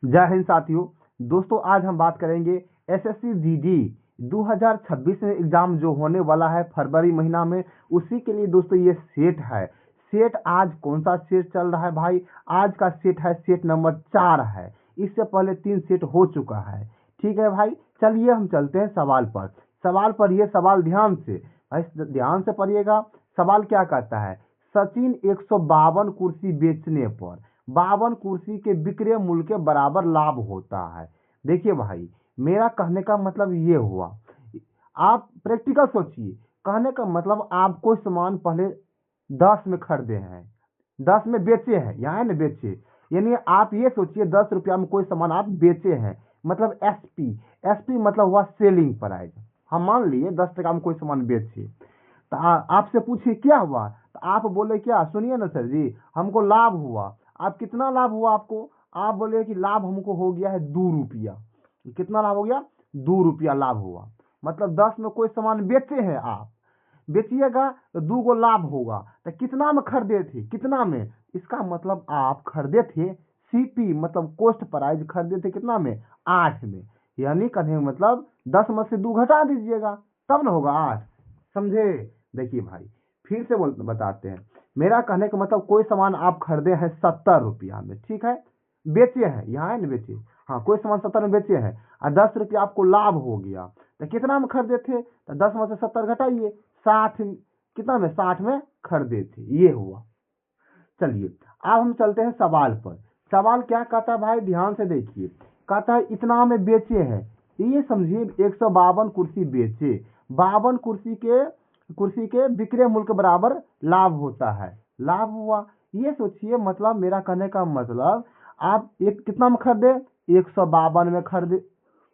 जय हिंद साथियों। दोस्तों आज हम बात करेंगे एसएससी जीडी 2026 में एग्जाम जो होने वाला है फरवरी महीना में, उसी के लिए दोस्तों ये सेट है। सेट आज कौन सा सेट चल रहा है भाई? आज का सेट है सेट नंबर 4 है। इससे पहले 3 सेट हो चुका है। ठीक है भाई, चलिए हम चलते हैं सवाल पर। सवाल पर ये सवाल ध्यान से भाई ध्यान से पढ़िएगा। सवाल क्या कहता है? सचिन 152 कुर्सी बेचने पर 52 कुर्सी के विक्रय मूल्य के बराबर लाभ होता है। देखिए भाई, मेरा कहने का मतलब ये हुआ, आप प्रैक्टिकल सोचिए। कहने का मतलब आप कोई सामान पहले 10 में खरीदे हैं, 10 में बेचे हैं, यहाँ है ना बेचे, यानी आप ये सोचिए 10 रुपया में कोई सामान आप बेचे हैं, मतलब एसपी। एसपी मतलब हुआ सेलिंग प्राइस। हम मान लिए 10 टका में कोई सामान बेचे, तो आपसे पूछिए क्या हुआ, तो आप बोले क्या, सुनिए ना सर जी, हमको लाभ हुआ। आप कितना लाभ हुआ आपको? आप बोले कि लाभ हमको हो गया है 2 रुपया। कितना लाभ हो गया? 2 रुपया लाभ हुआ। मतलब 10 में कोई सामान बेचे हैं आप, बेचिएगा तो 2 को लाभ होगा। तो कितना में खरीदे थे? कितना में? इसका मतलब आप खरीदे थे सीपी, मतलब कॉस्ट प्राइस खरीदे थे कितना में? 8 में। यानी कहने का मतलब 10 में से 2 घटा दीजिएगा, तब ना होगा 8। समझे? देखिए भाई, फिर से बताते हैं। मेरा कहने का मतलब कोई सामान आप खरीदे हैं 70 रुपया में, ठीक है, बेचे हैं, यहाँ है ना बेचे, हाँ, कोई सामान 70 में बेचे हैं और 10 रुपया आपको लाभ हो गया। तो कितना में खरीदे थे? तो 10 में से 70 घटाइए, 60। कितना में? 60 में खरीदे थे, ये हुआ। चलिए अब हम चलते हैं सवाल पर। सवाल क्या कहता है भाई? ध्यान से देखिए। कहता है इतना में बेचे हैं, ये समझिए 152 कुर्सी बेचे, 52 कुर्सी के विक्रय मूल्य के बराबर लाभ होता है। लाभ हुआ, ये सोचिए। मतलब मेरा कहने का मतलब आप एक कितना में खरीदे? 152 में खरीदे,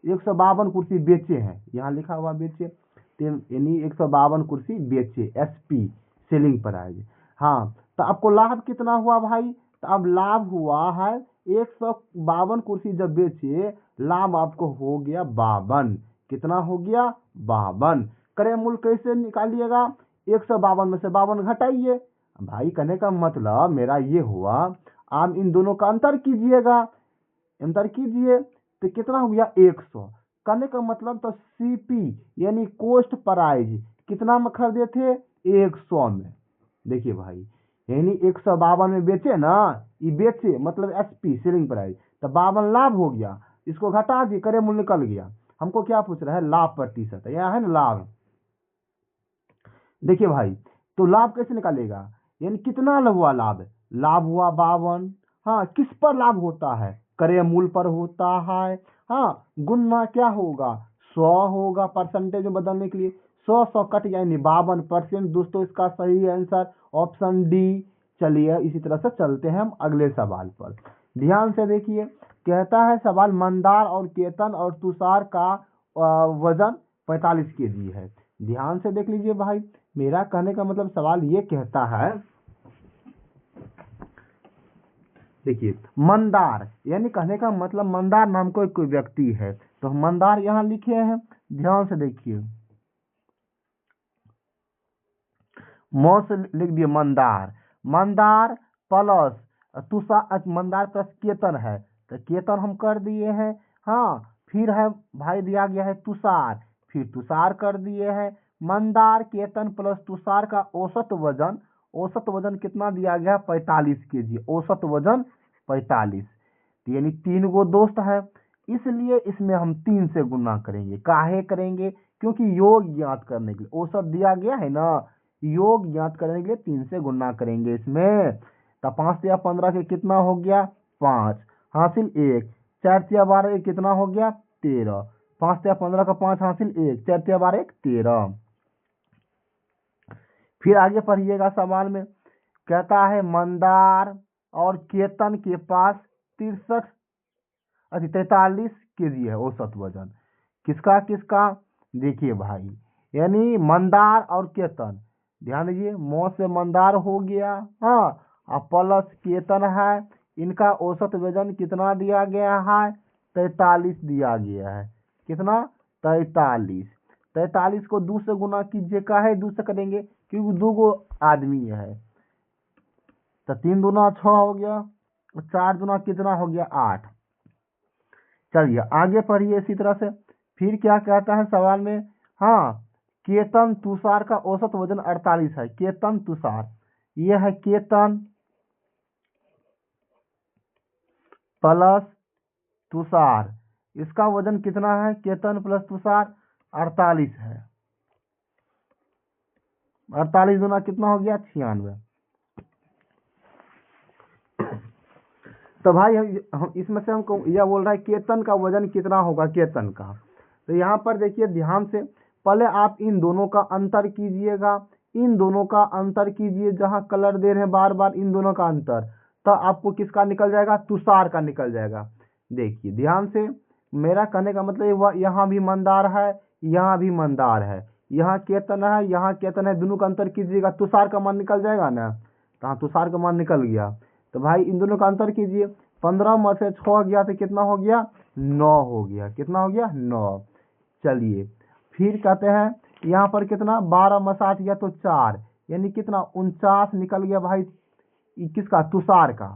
152 कुर्सी बेचे हैं, यहाँ लिखा हुआ बेचे, यानी 152 कुर्सी बेचे, एसपी सेलिंग प्राइस। हाँ, तो आपको लाभ कितना हुआ भाई? तो अब लाभ हुआ है 152 कुर्सी जब बेचे, लाभ आपको हो गया 52। कितना हो गया? 52। क्रय मूल्य कैसे निकालिएगा? 152 में से 52 घटाइए। भाई कहने का मतलब मेरा ये हुआ, आप इन दोनों का अंतर कीजिएगा। अंतर कीजिए तो कितना हो गया? 100। कहने का मतलब तो सीपी यानी कॉस्ट प्राइस कितना में खरीदे थे? 100 में। देखिए भाई, यानी 152 में बेचे ना, ये बेचे मतलब एसपी सेलिंग प्राइस, तो 52 लाभ हो गया। इसको घटा दिए, क्रय मूल्य निकल गया। हमको क्या पूछ रहा है? लाभ प्रतिशत, यहाँ है ना लाभ। देखिए भाई, तो लाभ कैसे निकालेगा? यानी कितना हुआ लाभ? लाभ हुआ 52। हाँ, किस पर लाभ होता है? क्रय मूल्य पर होता है। हाँ, गुना क्या होगा? 100 होगा, परसेंटेज में बदलने के लिए 100 कट यानी 52%। दोस्तों इसका सही आंसर ऑप्शन डी। चलिए इसी तरह से चलते हैं हम अगले सवाल पर। ध्यान से देखिए, कहता है सवाल मंदार और केतन और तुषार का वजन 45 केजी है। ध्यान से देख लीजिए भाई, मेरा कहने का मतलब सवाल ये कहता है, देखिए मंदार यानी कहने का मतलब मंदार नाम को कोई व्यक्ति है, तो हम मंदार यहाँ लिखे हैं। ध्यान से देखिए, मौ से लिख दिए मंदार। मंदार प्लस तुषार, मंदार प्लस केतन है, तो केतन हम कर दिए हैं। हाँ, फिर है भाई दिया गया है तुषार, फिर तुषार कर दिए हैं। मंदार केतन प्लस तुषार का औसत वजन कितना दिया गया? 45 केजी। औसत वजन 45, यानी 3 गो दोस्त है, इसलिए इसमें हम 3 से गुना करेंगे। काहे करेंगे? क्योंकि योग ज्ञात करने के लिए औसत दिया गया है ना, योग ज्ञात करने के लिए 3 से गुना करेंगे इसमें। तो 5 या 15 के कितना हो गया? 5 हासिल 1, 4 या 12 कितना हो गया? 13। 5 या 15 का 5 हासिल 1, 4 या 12 13। फिर आगे पढ़िएगा सवाल में, कहता है मंदार और केतन के पास 43 केजी है औसत वजन। किसका किसका? देखिए भाई, यानी मंदार और केतन, ध्यान दीजिए, मौ से मंदार हो गया, हाँ, और प्लस केतन है। इनका औसत वजन कितना दिया गया है? 43 दिया गया है। कितना? 43। 43 को 2 से गुना कीजिए। का है 2 से करेंगे? क्योंकि 2 गो आदमी है, तो 3 दूना 6 हो गया, 4 दूना कितना हो गया? 8। चलिए आगे पढ़िए इसी तरह से। फिर क्या कहता है सवाल में, हाँ, केतन तुषार का औसत वजन 48 है। केतन तुषार, ये है केतन प्लस तुषार, इसका वजन कितना है? केतन प्लस तुषार 48 है। 48 गुना कितना हो गया? 96। तो भाई हम इसमें से हमको यह बोल रहा है केतन का वजन कितना होगा, केतन का। तो यहाँ पर देखिए ध्यान से, पहले आप इन दोनों का अंतर कीजिएगा, इन दोनों का अंतर कीजिए, जहाँ कलर दे रहे हैं बार बार इन दोनों का अंतर, तो आपको किसका निकल जाएगा? तुषार का निकल जाएगा। देखिए ध्यान से, मेरा कहने का मतलब यहाँ भी मंदार है, यहाँ भी मंदार है, यहाँ केतन है, यहाँ केतन है, दोनों का अंतर कीजिएगा, तुषार का मान निकल जाएगा ना। तो हाँ, तुषार का मान निकल गया। तो भाई इन दोनों का अंतर कीजिए, 15 में से 6 गया तो कितना हो गया? 9 हो गया। कितना हो गया? 9। चलिए फिर कहते हैं यहाँ पर कितना? 12 में 60 गया तो 4, यानी कितना? 49 निकल गया भाई। किसका? तुषार का,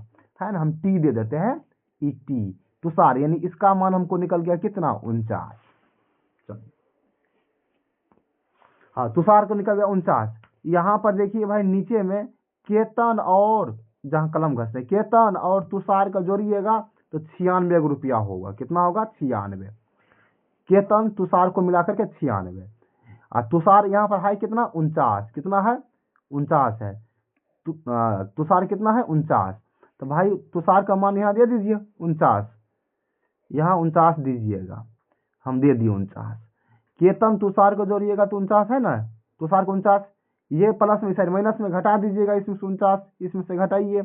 है ना। हम टी दे देते हैं, ई टी, तुषार, यानी इसका मान हमको निकल गया कितना? 49। हाँ, तुषार को निकल गया 49। यहाँ पर देखिए भाई नीचे में केतन और, जहाँ कलम घसते, केतन और तुषार का जोड़िएगा तो 96 रुपया होगा। कितना होगा? 96। केतन तुषार को मिलाकर के 96। और तुषार यहाँ पर है कितना? 49। कितना है? 49 है। तुषार कितना है? 49। तो भाई तुषार का मान यहाँ दे दीजिए 49, यहाँ 49 दीजिएगा, हम दे दिए 49। केतन तुषार को जोड़िएगा तो 49 है ना, तुषार को 49, ये प्लस में साइड माइनस में घटा दीजिएगा, इसमें से 49 इसमें से घटाइए।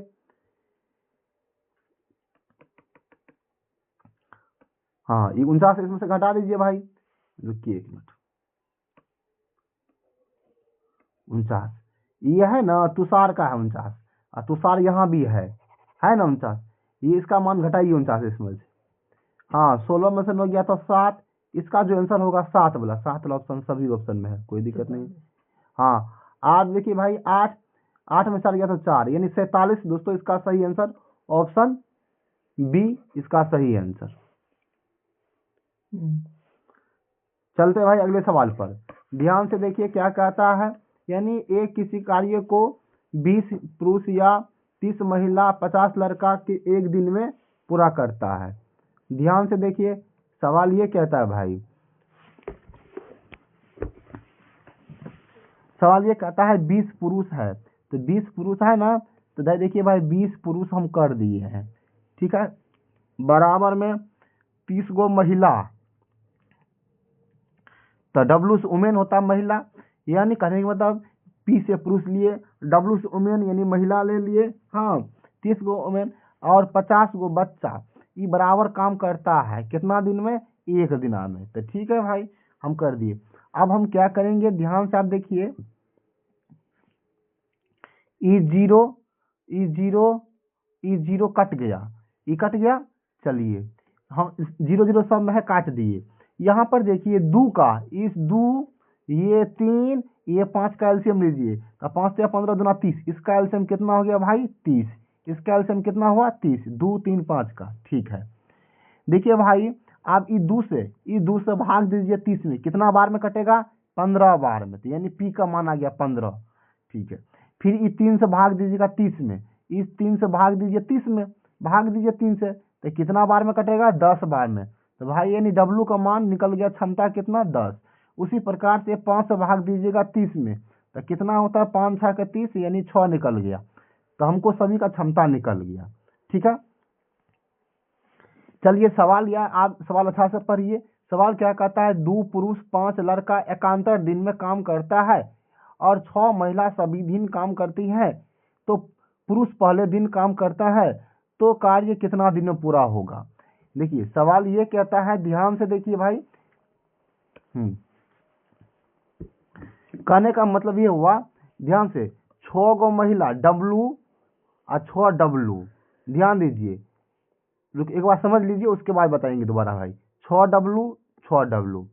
हाँ, ये 49 इसमें से घटा दीजिए भाई, रुकिए 1 मिनट। 49 ये है ना, तुषार का है 49, और तुषार यहाँ भी है ना 49, ये इसका मान घटाइए 49 इसमें से। हाँ, 16 में से 9 गया तो 7, इसका जो आंसर होगा 7 वाला, 7 वाला ऑप्शन सभी ऑप्शन में है, कोई दिक्कत नहीं। हाँ, 8 देखिए भाई, 8 में 4 गया तो 4, यानी 47। दोस्तों इसका सही आंसर ऑप्शन बी इसका सही आंसर। चलते भाई अगले सवाल पर, ध्यान से देखिए क्या कहता है। यानी एक किसी कार्य को 20 पुरुष या 30 महिला 50 लड़का के एक दिन में पूरा करता है। ध्यान से देखिए सवाल ये कहता है भाई, सवाल ये कहता है 20 पुरुष है, तो 20 पुरुष है ना, तो देखिए भाई 20 पुरुष हम कर दिए हैं, ठीक है, बराबर में 30 गो महिला, तो डब्लू से वुमेन होता है महिला, यानी कहने का मतलब पी से पुरुष लिए, डब्लू से वुमेन यानी महिला ले लिए, हाँ 30 गो वुमेन और 50 गो बच्चा, ये बराबर काम करता है कितना दिन में? एक दिन में। तो ठीक है भाई, हम कर दिए। अब हम क्या करेंगे, ध्यान से आप देखिए, ई जीरो कट गया, ई कट गया, चलिए हम 0 0 सब में है, काट दिए। यहाँ पर देखिए दू का, इस दू, ये 3, ये 5 का एलसीएम लीजिए, तो 5 से 15 दूना 30, इसका एलसीएम कितना हो गया भाई? 30, इसका एलसीएम कितना हुआ? 30, 2 3 5 का, ठीक है। देखिए भाई आप ई दू से भाग दीजिए 30 में, कितना बार में कटेगा? 15 बार में, तो यानी पी का मान आ गया 15, ठीक है। फिर इस 3 से भाग दीजिएगा 30 में, इस 3 से भाग दीजिए 30 में, भाग दीजिए 3 से, तो कितना बार में कटेगा? 10 बार में। तो भाई यानी डब्लू का मान निकल गया, क्षमता कितना? 10। उसी प्रकार से 5 से भाग दीजिएगा 30 में, तो कितना होता है? 5 6 का 30, यानी 6 निकल गया, तो हमको सभी का क्षमता निकल गया, ठीक है। चलिए सवाल, या आप सवाल अच्छा से पढ़िए। सवाल क्या कहता है, 2 पुरुष 5 लड़का एकांतर दिन में काम करता है और 6 महिला सभी दिन काम करती है, तो पुरुष पहले दिन काम करता है, तो कार्य कितना दिन में पूरा होगा? देखिए सवाल ये कहता है, ध्यान से देखिए भाई, कहने का मतलब ये हुआ, ध्यान से, 6 गो महिला डब्लू और 6 डब्लू, ध्यान दीजिए, एक बार समझ लीजिए उसके बाद बताएंगे दोबारा भाई। 6 डब्लू 6 डब्लू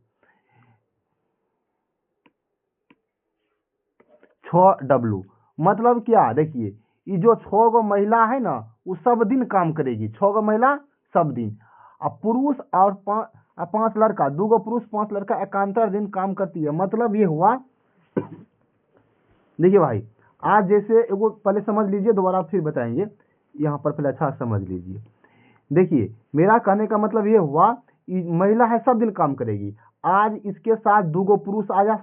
6 डब्लू मतलब क्या? देखिए ये जो 6 गो महिला है ना, वो सब दिन काम करेगी, 6 गो महिला सब दिन, अब पुरुष और 5 लड़का, 2 पुरुष 5 लड़का एकांतर दिन काम करती है। मतलब ये हुआ, देखिए भाई, आज जैसे एगो पहले समझ लीजिए, दोबारा फिर बताएंगे, यहाँ पर पहले अच्छा समझ लीजिए। देखिए मेरा कहने का मतलब ये हुआ, महिला है सब दिन काम करेगी। आज इसके साथ 2 पुरुष आया,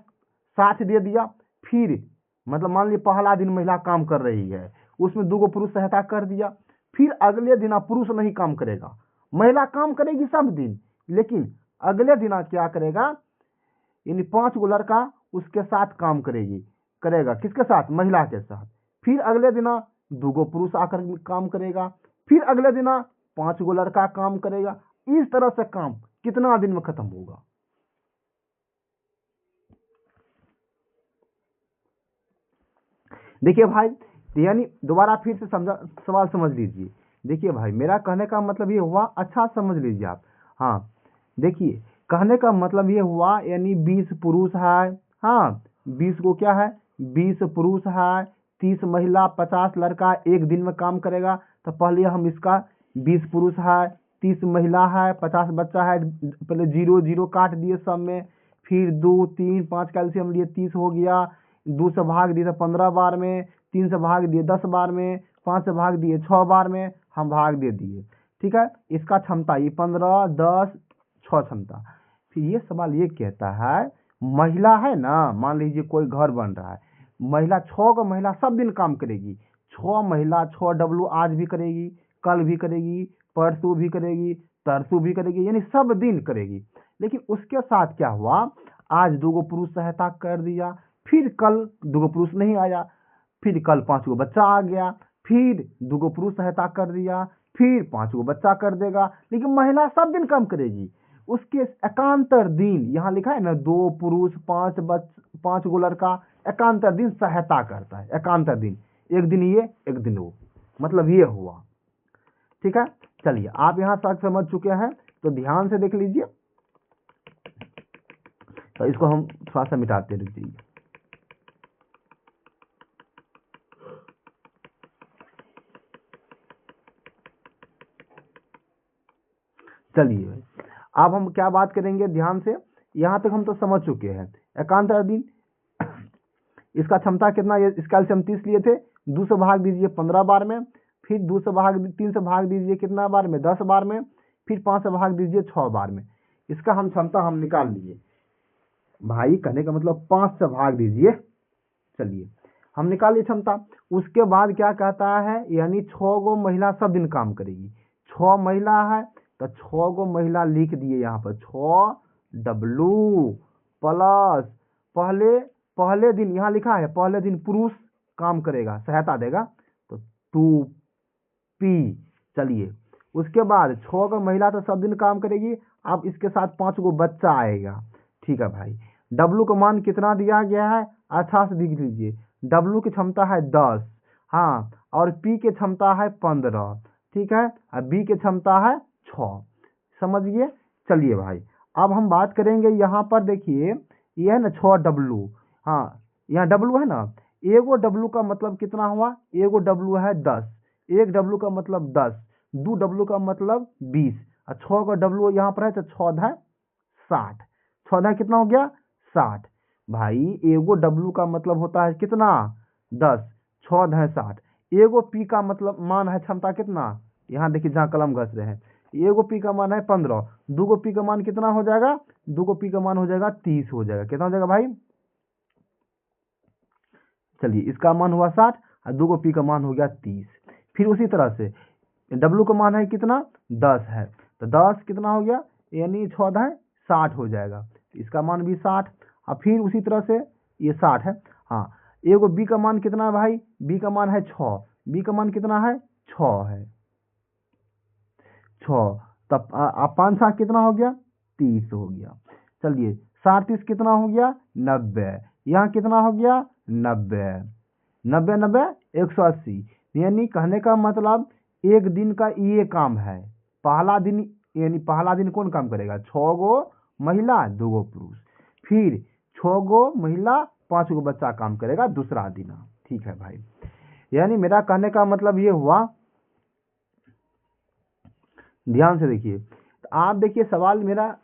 साथ दे दिया, फिर मतलब मान लीजिए पहला दिन महिला काम कर रही है, उसमें 2 पुरुष सहायता कर दिया, फिर अगले दिन पुरुष नहीं काम करेगा, महिला काम करेगी सब दिन, लेकिन अगले दिन क्या करेगा, यानी 5 लड़का उसके साथ काम करेगा, किसके साथ, महिला के साथ। फिर अगले दिन 2 पुरुष आकर काम करेगा, फिर अगले दिन 5 लड़का काम करेगा। इस तरह से काम कितना दिन में खत्म होगा? देखिए भाई, यानी दोबारा फिर से सवाल समझ लीजिए। देखिए भाई, मेरा कहने का मतलब ये हुआ, अच्छा समझ लीजिए आप। हाँ देखिए, कहने का मतलब ये हुआ, यानी 20 पुरुष है, हाँ 20 को क्या है, 20 पुरुष है, 30 महिला, 50 लड़का एक दिन में काम करेगा। तो पहले हम इसका 20 पुरुष है, 30 महिला है, 50 बच्चा है, पहले 0 0 काट दिए सब में, फिर 2 3 5 कैल्शियम लिए 30 हो गया, 2 से भाग दिए 15 बार में, 3 से भाग दिए 10 बार में, 5 से भाग दिए 6 बार में, हम भाग दे दिए। ठीक है, इसका क्षमता ये 15 10 6 क्षमता। फिर ये सवाल ये कहता है, महिला है ना, मान लीजिए कोई घर बन रहा है, महिला 6 महिला सब दिन काम करेगी, 6 महिला 6 डब्लू आज भी करेगी, कल भी करेगी, परसों भी करेगी, तरसों भी करेगी, यानी सब दिन करेगी। लेकिन उसके साथ क्या हुआ, आज 2 पुरुष सहायता कर दिया, फिर कल 2 पुरुष नहीं आया, फिर कल 5 बच्चा आ गया, फिर 2 पुरुष सहायता कर दिया, फिर 5 बच्चा कर देगा, लेकिन महिला सब दिन काम करेगी। उसके एकांतर दिन यहाँ लिखा है ना, 2 पुरुष 5 लड़का एकांतर दिन सहायता करता है, एकांतर दिन, एक दिन ये एक दिन वो, मतलब ये हुआ। ठीक है, चलिए आप यहाँ तक समझ चुके हैं, तो ध्यान से देख लीजिए। तो इसको हम थोड़ा सा मिटाते रुकिए। चलिए अब हम क्या बात करेंगे, ध्यान से, यहाँ तक हम तो समझ चुके हैं। एकांतर दिन, इसका क्षमता कितना, इसका हम 30 लिए थे, 2 से भाग दीजिए 15 बार में, फिर 3 से भाग दीजिए कितना बार में, 10 बार में, फिर 5 से भाग दीजिए 6 बार में। इसका हम क्षमता हम निकाल लिए भाई, कहने का मतलब 5 से भाग दीजिए। चलिए हम निकाल लिए क्षमता। उसके बाद क्या कहता है, यानी 6 महिला सब दिन काम करेगी, 6 महिला है तो 6 महिला लिख दिए यहाँ पर, 6 डब्लू प्लस पहले दिन यहाँ लिखा है, पहले दिन पुरुष काम करेगा, सहायता देगा, तो 2p। चलिए उसके बाद 6 महिला तो सब दिन काम करेगी, अब इसके साथ 5 बच्चा आएगा। ठीक है भाई, डब्लू का मान कितना दिया गया है, अच्छा से देख लीजिए, डब्लू की क्षमता है 10, हाँ, और पी की क्षमता है 15, ठीक है, और बी की क्षमता है 6। समझिए। चलिए भाई, अब हम बात करेंगे यहाँ पर, देखिए ये है ना 6 डब्लू, हाँ यहाँ डब्लू है ना, एगो डब्लू का मतलब कितना हुआ, एगो डब्लू है 10, एक डब्लू का मतलब 10, 2 डब्लू का मतलब 20, और 6 का डब्लू यहाँ पर है तो 6 60, 6 कितना हो गया 60। भाई एगो डब्लू का मतलब होता है कितना 10, 6 60, एगो पी का मतलब मान है क्षमता कितना, यहाँ देखिए जहाँ कलम घस रहे हैं, एगो पी का मान है 15, 2 पी का मान कितना हो जाएगा, 2 पी का मान हो जाएगा 30 हो जाएगा, कितना हो जाएगा भाई। चलिए इसका मान हुआ 60 और 2 पी का मान हो गया 30। फिर उसी तरह से डब्लू का मान है कितना 10 है, तो 10 कितना हो गया, यानी 6 60 हो जाएगा, इसका मान भी 60। और फिर उसी तरह से ये 60 है, हाँ एगो बी का मान कितना है भाई, बी का मान है 6, बी का मान कितना है 6 है, 6, तब आप 5 7 कितना हो गया 30 हो गया। चलिए 60 30 कितना हो गया 90, यहाँ कितना हो गया 90, 90 90 180। यानी कहने का मतलब एक दिन का ये काम है, पहला दिन, यानी पहला दिन कौन काम करेगा, 6 महिला 2 पुरुष, फिर 6 महिला 5 बच्चा काम करेगा दूसरा दिन। ठीक है भाई, यानी मेरा कहने का मतलब ये हुआ, ध्यान से देखिए। तो आप देखिए सवाल मेरा,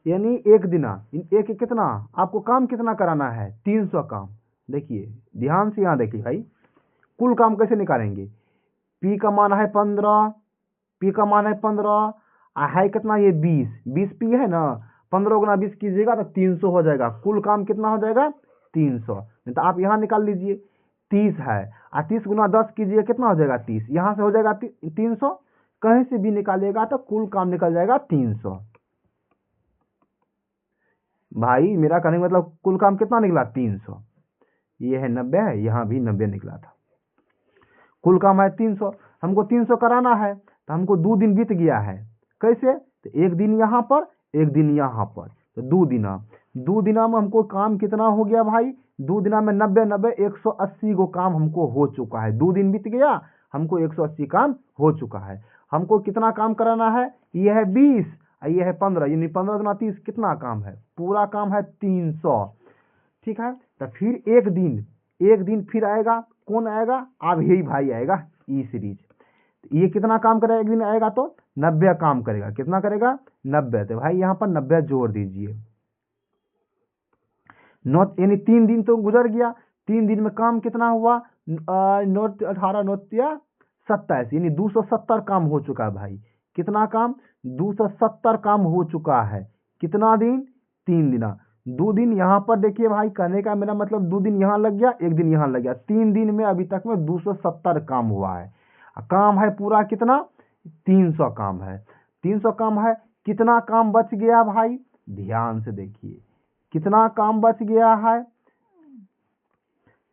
यानी एक दिना, एक कितना आपको काम कितना कराना है, 300 काम। देखिए ध्यान से यहाँ देखिए भाई, कुल काम कैसे निकालेंगे। पी का मान है 15, पी का मान है 15, है कितना ये 20, 20 पी है ना, 15 गुना 20 कीजिएगा तो 300 हो जाएगा। कुल काम कितना हो जाएगा 300। नहीं तो आप यहाँ निकाल लीजिए 30 है, 30 गुना 10 कीजिए कितना हो जाएगा 30, यहाँ से हो जाएगा 300, कहीं से भी निकालिएगा तो कुल काम निकल जाएगा 300। भाई मेरा कहने का मतलब कुल काम कितना निकला 300, ये है 90 है, यहाँ भी 90 निकला था। कुल काम है 300, हमको 300 कराना है तो हमको 2 दिन बीत गया है। कैसे, तो एक दिन यहाँ पर एक दिन यहाँ पर, तो 2 दिना, 2 दिना में हमको काम कितना हो गया भाई, 2 दिना में 90 90 180 गो काम हमको हो चुका है। 2 दिन बीत गया, हमको 180 काम हो चुका है। हमको कितना काम कराना है, ये है 20 और ये है 15, यानी 15 गुना 30 कितना काम है, पूरा काम है 300। ठीक है, तो फिर एक दिन फिर आएगा, कौन आएगा, अब यही भाई आएगा ई सीरीज। ये कितना काम करेगा, एक दिन आएगा तो 90 काम करेगा, कितना करेगा 90। तो भाई यहाँ पर 90 जोड़ दीजिए। नोट यानी 3 दिन तो गुजर गया, 3 दिन में काम कितना हुआ, नोट 18 नोट या 27, यानी 270 काम हो चुका है भाई। कितना काम, 270 काम हो चुका है। कितना दिन, 3 दिना। 2 दिन यहाँ पर देखिए भाई, कहने का मेरा मतलब 2 दिन यहाँ लग गया, 1 दिन यहाँ लग गया, 3 दिन में अभी तक में 270 काम हुआ है। काम है पूरा कितना, 300 काम है, 300 काम है। कितना काम बच गया भाई, ध्यान से देखिए, कितना काम बच गया है,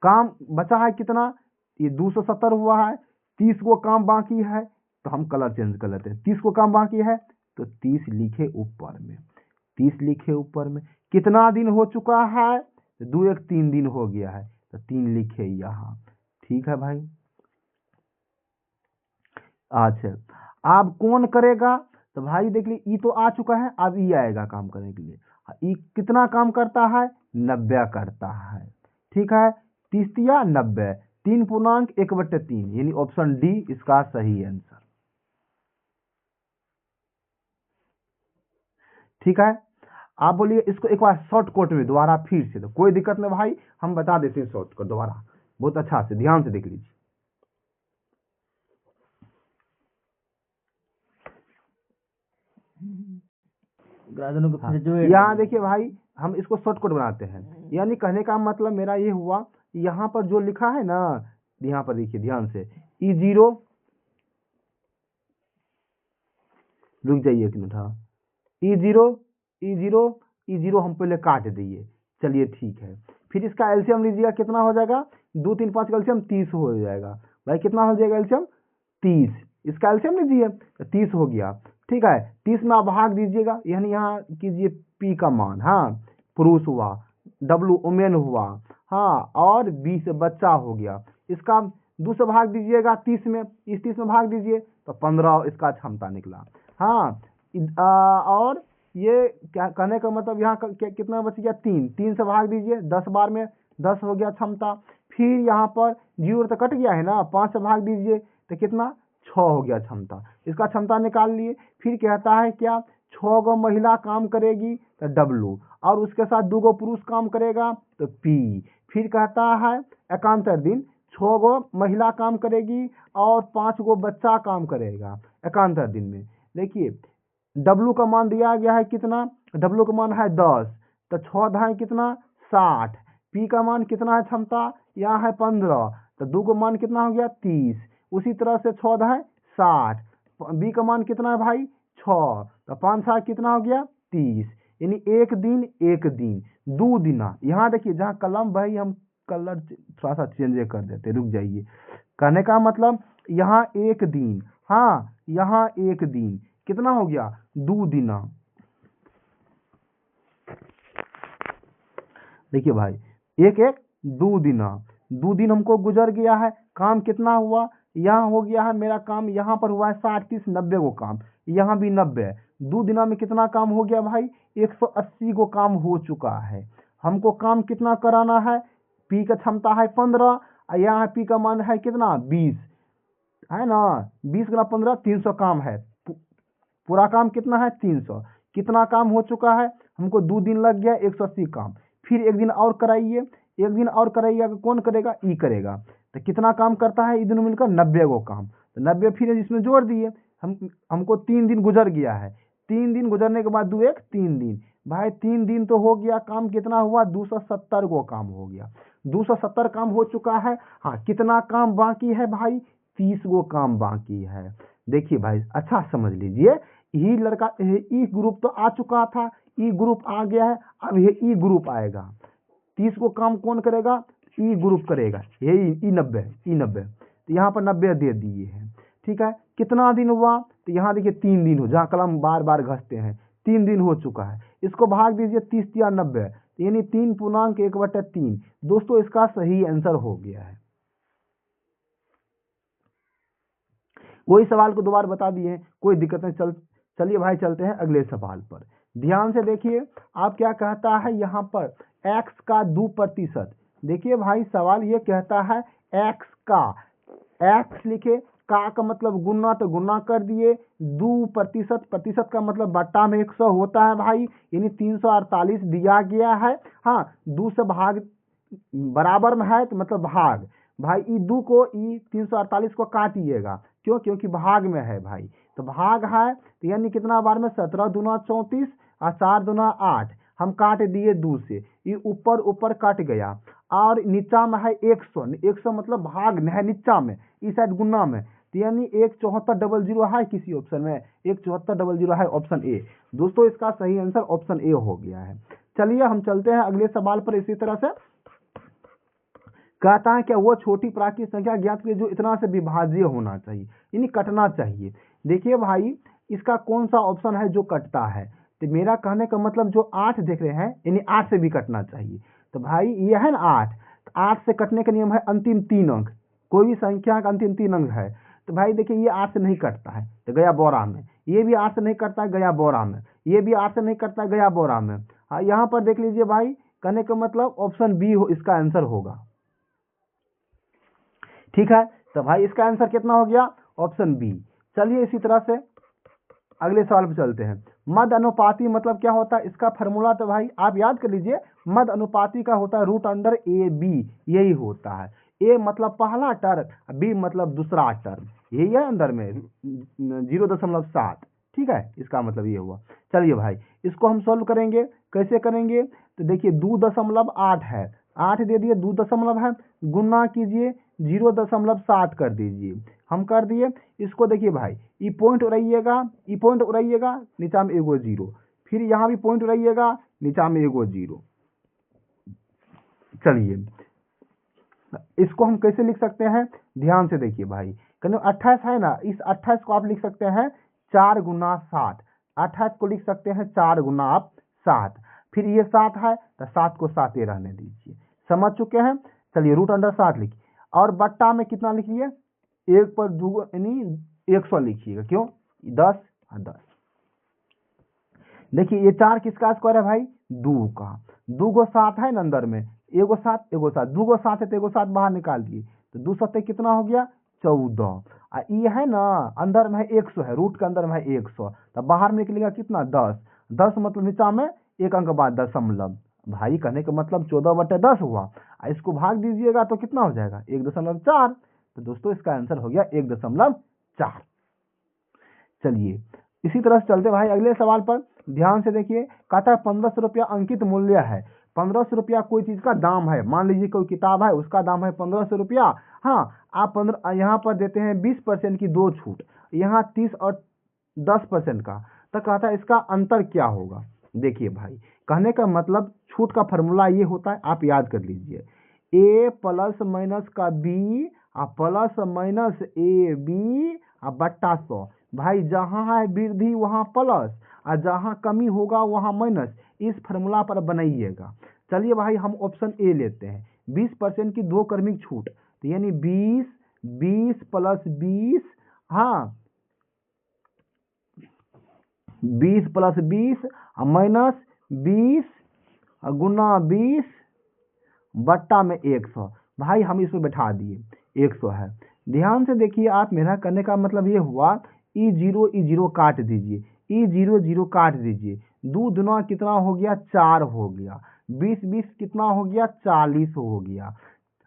काम बचा है कितना, ये 270 हुआ है, 30 को काम बाकी है, तो हम कलर चेंज कर लेते हैं। 30 को काम बाकी है तो 30 लिखे ऊपर में, 30 लिखे ऊपर में। कितना दिन हो चुका है, 2 1 3 दिन हो गया है, तो 3 लिखे यहाँ। ठीक है भाई, अच्छा अब कौन करेगा, तो भाई देख ली ई तो आ चुका है, अब ई आएगा काम करने के लिए। ई कितना काम करता है, 90 करता है। ठीक है, 30 या 90, 3.1/3, यानी ऑप्शन डी इसका सही आंसर। ठीक है, आप बोलिए इसको एक बार शॉर्टकट में दोबारा फिर से, तो कोई दिक्कत नहीं भाई, हम बता देते हैं शॉर्टकट दोबारा, बहुत अच्छा से ध्यान से देख लीजिए। यहाँ देखिए भाई, हम इसको शॉर्टकट बनाते हैं, यानी कहने का मतलब मेरा ये हुआ, यहाँ पर जो लिखा है ना, यहाँ पर देखिए ध्यान से, E0, रुक जाइए एक मिनट, हाँ, E0 हम पहले काट दिए, चलिए ठीक है। फिर इसका एलसीएम लीजिएगा, कितना हो जाएगा, 2 3 5 का एलसीएम 30 हो जाएगा भाई। कितना हो जाएगा एलसीएम, 30, इसका एलसीएम लीजिए तो 30 हो गया। ठीक है, 30 में आप भाग दीजिएगा, यानी यहाँ कीजिए पी का मान, हाँ पुरुष हुआ, डब्लू वुमेन हुआ, हाँ, और 20 बच्चा हो गया। इसका 2 से भाग दीजिएगा 30 में, इस 30 में भाग दीजिए तो 15 इसका क्षमता निकला। हाँ, और ये क्या कहने का मतलब, यहाँ कितना बच गया, 3 से भाग दीजिए, 10 बार में 10 हो गया क्षमता। फिर यहाँ पर 0 तो कट गया है ना, 5 से भाग दीजिए तो कितना, 6 हो गया क्षमता, इसका क्षमता निकाल लिए। फिर कहता है क्या, 6 गो महिला काम करेगी तो डब्लू, और उसके साथ 2 गो पुरुष काम करेगा तो पी। फिर कहता है एकांतर दिन, 6 गो महिला काम करेगी और 5 गो बच्चा काम करेगा एकांतर दिन में। देखिए डब्लू का मान दिया गया है कितना, डब्लू का मान है 10, तो 6 धाए कितना 60। पी का मान कितना है क्षमता, यहाँ है 15, तो 2 का मान कितना हो गया 30। उसी तरह से 6 धाए 60, बी का मान कितना है भाई 6, तो 5 7 कितना हो गया 30, यानी एक दिन 2 दिना। यहाँ देखिए जहाँ कलम भाई, हम कलर थोड़ा सा चेंज कर देते, रुक जाइए। कहने का मतलब यहाँ एक दिन, हाँ यहाँ एक दिन, कितना हो गया 2 दिना। देखिए भाई, एक 2 दिना, 2 दिन हमको गुजर गया है। काम कितना हुआ, यहाँ हो गया है मेरा काम, यहाँ पर हुआ है 60 30 90 को काम, यहाँ भी 90। 2 दिना में कितना काम हो गया भाई, 180 को काम हो चुका है। हमको काम कितना कराना है, पी का क्षमता है 15, यहाँ पी का मान है कितना 20 है ना, 20 गुना 15 300 काम है। पूरा काम कितना है 300। कितना काम हो चुका है, हमको 2 दिन लग गया 180 काम। फिर एक दिन और कराइए, एक दिन और कराइए, अगर कौन करेगा, ई करेगा। तो कितना काम करता है ई दोनों मिलकर 90 को काम। तो 90 फिर इसमें जोड़ दिए, हमको 3 दिन गुजर गया है। 3 दिन गुजरने के बाद 2 1 3 दिन, भाई 3 दिन तो हो गया, काम कितना हुआ 270 को काम हो गया। 270 काम हो चुका है। हाँ, कितना काम बाकी है भाई, 30 को काम बाकी है। देखिए भाई अच्छा समझ लीजिए, ई लड़का ई ग्रुप तो आ चुका था, ई ग्रुप आ गया है, अब ये ई ग्रुप आएगा। 30 को काम कौन करेगा, ई ग्रुप करेगा, ये ई 90। तो यहाँ पर 90 दे दिए हैं। ठीक है, कितना दिन हुआ, तो यहाँ देखिए 3 दिन हो, जहाँ कलम बार बार घसते हैं 3 दिन हो चुका है। इसको भाग दीजिए 30 या 90, यानी 3.1/3। दोस्तों इसका सही आंसर हो गया है। वही सवाल को दोबारा बता दिए, कोई दिक्कत नहीं। चलिए भाई चलते हैं अगले सवाल पर। ध्यान से देखिए, आप क्या कहता है यहाँ पर x का 2%। देखिए भाई सवाल ये कहता है x का, x लिखे, का मतलब गुना, तो गुना कर दिए, 2%, प्रतिशत का मतलब बट्टा में 100 होता है भाई, यानी 348 दिया गया है। हाँ, 2 से भाग बराबर में है तो मतलब भाग, भाई ई 2 को ई 348 को काटिएगा, क्यों, क्योंकि भाग में है भाई। तो भाग है तो यानी कितना बार में, 17 दूना 34 और 4 दूना 8, हम काट दिए 2 से, ये ऊपर ऊपर कट गया। और नीचा में है 100 मतलब भाग में है नीचा में, इस साइड गुना में, तो यानी 17400 है किसी ऑप्शन में, 17400 है ऑप्शन ए। दोस्तों इसका सही आंसर ऑप्शन ए हो गया है। चलिए हम चलते हैं अगले सवाल पर। इसी तरह से कहता है क्या वो छोटी प्राकृतिक संख्या ज्ञात कीजिए जो इतना से विभाज्य होना चाहिए, यानी कटना चाहिए। देखिए भाई इसका कौन सा ऑप्शन है जो कटता है, तो मेरा कहने का मतलब जो 8 देख रहे हैं, यानी 8 से भी कटना चाहिए। तो भाई ये है ना 8, तो 8 से कटने का नियम है अंतिम 3 अंक, कोई भी संख्या का अंतिम 3 अंक है। तो भाई देखिए ये 8 से नहीं कटता है तो गया बोरा में, ये भी 8 से नहीं कटता है गया बोरा में, ये भी 8 से नहीं कटता है गया बोरा में। हाँ, यहाँ पर देख लीजिए भाई, कहने का मतलब ऑप्शन बी इसका आंसर होगा। ठीक है, तो भाई इसका आंसर कितना हो गया, ऑप्शन बी। चलिए इसी तरह से अगले सवाल पर चलते हैं। मद अनुपाती मतलब क्या होता है, इसका फॉर्मूला तो भाई आप याद कर लीजिए, मद अनुपाती का होता है √A/B, यही होता है। ए मतलब पहला टर्म, बी मतलब दूसरा टर्म, यही है अंदर में 0.7। ठीक है, इसका मतलब ये हुआ। चलिए भाई इसको हम सॉल्व करेंगे, कैसे करेंगे, तो देखिए 2.8 है, 8 दे दिए, 2 है, गुना कीजिए 0.7 कर दीजिए, हम कर दिए। इसको देखिए भाई ई पॉइंट उड़ाइएगा, ई पॉइंट उड़ाइएगा, नीचा में एगो 0, फिर यहाँ भी पॉइंट उड़ाइएगा, नीचा में एगो 0। चलिए इसको हम कैसे लिख सकते हैं, ध्यान से देखिए भाई, कहने 28 है ना, इस 28 को आप लिख सकते हैं 4 गुना 7, 28 को लिख सकते हैं 4 गुना आप 7, फिर ये 7 है तो 7 को 7 रहने दीजिए, समझ चुके हैं। चलिए √7 लिखिए, और बट्टा में कितना लिखिए, 1 पर 2 यानी 100 लिखिएगा, क्यों 10 और 10। देखिए ये 4 किसका स्क्वायर है भाई, 2 का, 2 को 7 है ना अंदर में, एगो 7 एगो 7, 2 को 7 है तो एगो 7 बाहर निकाल दिए, तो 2 7 कितना हो गया 14। ये है ना अंदर में है 100 है, रूट के अंदर में है 100, तो बाहर में निकलेगा कितना 10, 10 मतलब नीचा में एक अंक बाद दशमलव, भाई कहने का मतलब 14/10 हुआ। इसको भाग दीजिएगा तो कितना हो जाएगा 1.4। तो दोस्तों इसका आंसर हो गया 1.4। चलिए इसी तरह से चलते भाई अगले सवाल पर। ध्यान से देखिए, कहता है 1500 रुपया अंकित मूल्य है, 1500 रुपया कोई चीज का दाम है, मान लीजिए कोई किताब है उसका दाम है 1500 रुपया। हाँ, आप 15 यहाँ पर देते हैं 20% की 2 छूट, यहाँ 30 और 10% का, तो कहता है इसका अंतर क्या होगा। देखिए भाई कहने का मतलब छूट का फॉर्मूला ये होता है, आप याद कर लीजिए, ए प्लस माइनस का b plus minus a b बट्टा 100। भाई जहाँ है वृद्धि वहाँ प्लस और जहाँ कमी होगा वहाँ माइनस, इस फॉर्मूला पर बनाइएगा। चलिए भाई हम ऑप्शन ए लेते हैं, 20% की 2 क्रमिक छूट, तो यानी 20 प्लस 20, हाँ 20 प्लस 20 माइनस 20 गुना 20 बट्टा में 100। भाई हम इसमें बैठा दिए 100 है। ध्यान से देखिए आप, मेरा करने का मतलब ये हुआ, ई जीरो काट दीजिए, ये 0 0 काट दीजिए, 2 दूना कितना हो गया 4 हो गया, 20 20 कितना हो गया 40 हो गया।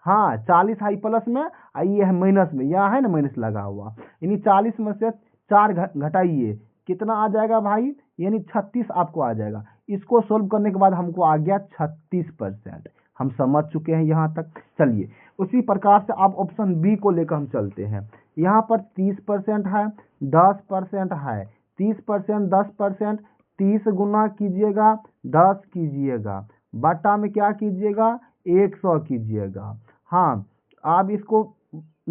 हाँ 40 हाई प्लस में, ये है माइनस में, यहाँ है ना माइनस लगा हुआ, यानी 40 में से 4 घटाइए, कितना आ जाएगा भाई, यानी 36 आपको आ जाएगा। इसको सोल्व करने के बाद हमको आ गया 36%। हम समझ चुके हैं यहाँ तक। चलिए उसी प्रकार से आप ऑप्शन बी को लेकर हम चलते हैं। यहाँ पर 30% है, 10% है, 30% 10%, 30 गुना कीजिएगा 10 कीजिएगा, बटा में क्या कीजिएगा 100 कीजिएगा। हाँ आप इसको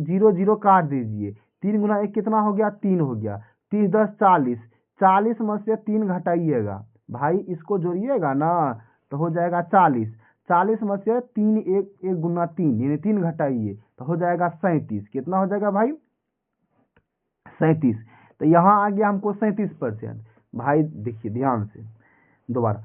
0 0 काट दीजिए, 3 गुना 1 कितना हो गया 3 हो गया, 30 10 40, 40 में से 3 घटाइएगा भाई, इसको जोड़िएगा ना तो हो जाएगा 40, 40 में से 3 1 गुना 3 यानी 3 घटाइए तो हो जाएगा 37। कितना हो जाएगा भाई 37। तो यहाँ आ गया हमको 37%। भाई देखिए ध्यान से दोबारा,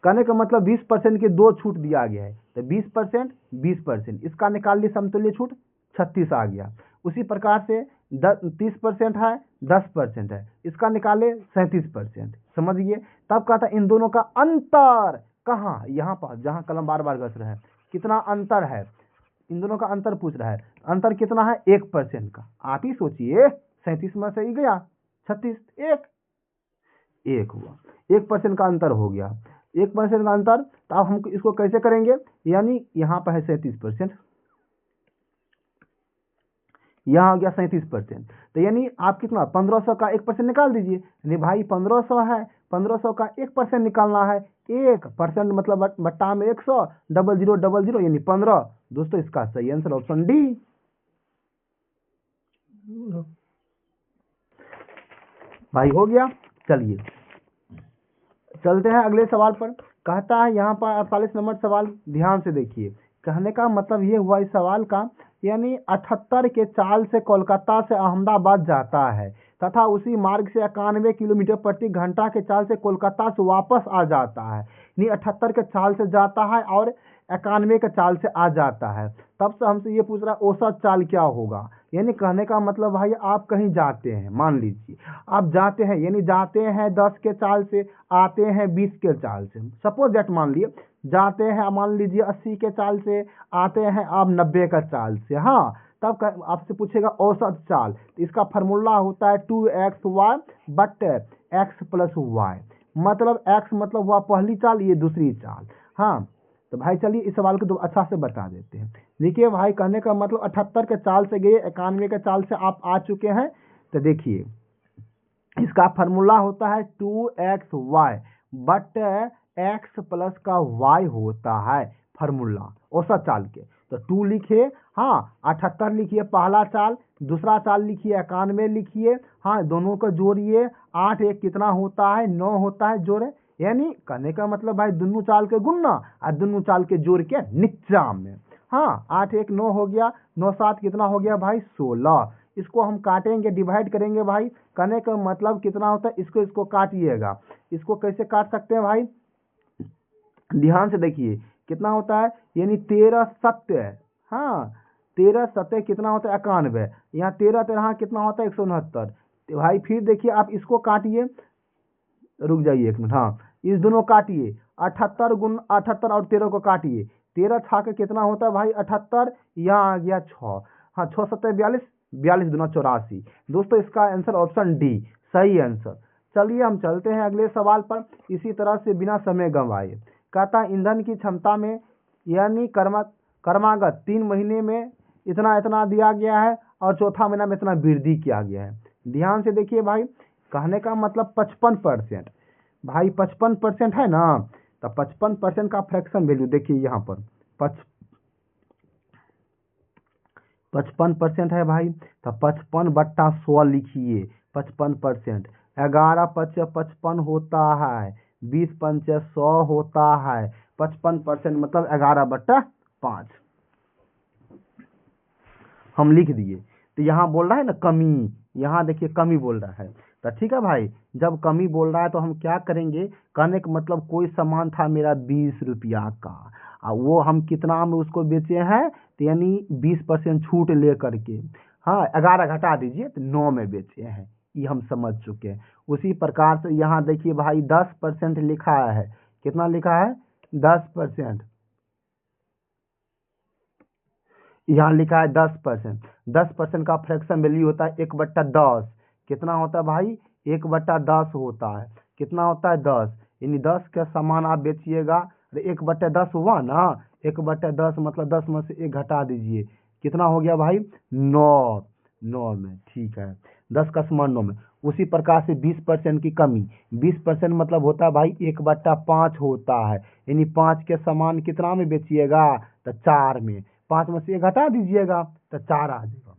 कहने का मतलब 20% के 2 छूट दिया गया है, तो 20% 20%, इसका निकाल ली समतुल्य छूट 36 आ गया। उसी प्रकार से 30% है 10% है, इसका निकाले 37%। समझिए, तब कहा था इन दोनों का अंतर कहाँ, यहाँ पर जहाँ कलम बार बार घस रहा है, कितना अंतर है, इन दोनों का अंतर पूछ रहा है। अंतर कितना है 1% का। आप ही सोचिए 37 में से ही गया 36, एक हुआ, 1% का अंतर हो गया, 1% का अंतर। तो अब हम इसको कैसे करेंगे, यानी यहाँ पर है 37%, यहाँ हो गया 37%, तो यानी आप कितना 1500 का 1% निकाल दीजिए। नहीं भाई 1500 है, 1500 का 1% निकालना है, 1% मतलब बट्टा में 100, 00 00 यानी 15। दोस्तों इसका सही आंसर ऑप्शन डी। भाई हो गया। चलिए चलते हैं अगले सवाल पर। कहता है यहाँ पर 48 नंबर सवाल, ध्यान से देखिए। कहने का मतलब ये हुआ इस सवाल का, यानी 78 के चाल से कोलकाता से अहमदाबाद जाता है तथा उसी मार्ग से 91 किलोमीटर प्रति घंटा के चाल से कोलकाता से वापस आ जाता है। यानी 78 के चाल से जाता है और 91 के चाल से आ जाता है। तब से हमसे ये पूछ रहा है औसत चाल क्या होगा। यानी कहने का मतलब भाई आप कहीं जाते हैं, मान लीजिए आप जाते हैं, यानी जाते हैं 10 के चाल से, आते हैं 20 के चाल से, सपोज दैट मान लिए जाते हैं मान लीजिए 80 के चाल से, आते हैं आप 90 का चाल से। हाँ तब आपसे पूछेगा औसत चाल, तो इसका फार्मूला होता है 2xy but x plus y, मतलब x मतलब हुआ पहली चाल, ये दूसरी चाल। हाँ तो भाई चलिए इस सवाल को तो अच्छा से बता देते हैं। देखिए भाई कहने का मतलब 78 के चाल से गए, 91 के चाल से आप आ चुके हैं, तो देखिए इसका फार्मूला होता है 2xy बट x प्लस का y होता है फार्मूला औसत चाल के। तो 2 लिखिए, हाँ 78 लिखिए पहला चाल, दूसरा चाल लिखिए 91 लिखिए, हाँ दोनों को जोड़िए, 8 1 कितना होता है 9 होता है, जोड़े। यानी कहने का मतलब भाई दोनों चाल के गुणना और दोनों चाल के जोड़ के निचा में। हाँ 8 1 9 हो गया, 9 7 कितना हो गया भाई 16। इसको हम काटेंगे, डिवाइड करेंगे भाई, कहने का मतलब कितना होता है, इसको काटिएगा। इसको कैसे काट सकते हैं भाई, ध्यान से देखिए कितना होता है, यानी 13 सत्य, हाँ 13 सत्य कितना होता है 91, यहाँ 13 13 कितना होता है 169। तो भाई फिर देखिए आप इसको काटिए, रुक जाइए एक मिनट, हाँ इस दोनों काटिए, 78 गुण 78 और 13 को काटिए, 13 छः का कितना होता है भाई 78, यहाँ आ गया 6, हाँ 6 7 42, 42 दूना 84। दोस्तों इसका आंसर ऑप्शन डी सही आंसर। चलिए हम चलते हैं अगले सवाल पर, इसी तरह से बिना समय गंवाए। कहता ईंधन की क्षमता में यानी क्रमागत 3 महीने में इतना इतना दिया गया है और चौथा महीना में इतना वृद्धि किया गया है। ध्यान से देखिए भाई, कहने का मतलब 55%, भाई 55% है ना, तो 55% का फ्रैक्शन वैल्यू देखिए यहाँ पर 55% है भाई, तो 55 बट्टा 100 लिखिए 55%, 11 5 55 होता है, 20 5 100 होता है, 55% मतलब 11/5 हम लिख दिए। तो यहाँ बोल रहा है ना कमी, यहाँ देखिए कमी बोल रहा है, तो ठीक है भाई, जब कमी बोल रहा है तो हम क्या करेंगे, कहने का मतलब कोई सामान था मेरा 20 रुपया का, वो हम कितना में उसको बेचे हैं, तो यानी 20% छूट ले करके, हाँ 11 घटा दीजिए तो 9 में बेचे हैं, ये हम समझ चुके हैं। उसी प्रकार से यहाँ देखिए भाई 10% लिखा है। कितना लिखा है? 10%। यहाँ लिखा है 10%। 10% का फ्रैक्शन वैल्यू होता है 1/10। कितना होता है भाई? 1/10 होता है। कितना होता है? 10। यानी 10 का सामान आप बेचिएगा, 1/10 हुआ ना। 1/10 मतलब 10 में से 1 घटा दीजिए, कितना हो गया भाई? 9। 9 में, ठीक है। 10 का सामान 9 में। उसी प्रकार से 20% की कमी। 20% मतलब होता है भाई 1/5 होता है। यानी 5 के सामान कितना में बेचिएगा? तो 4 में। 5 में से 1 घटा दीजिएगा तो 4 आ जाएगा।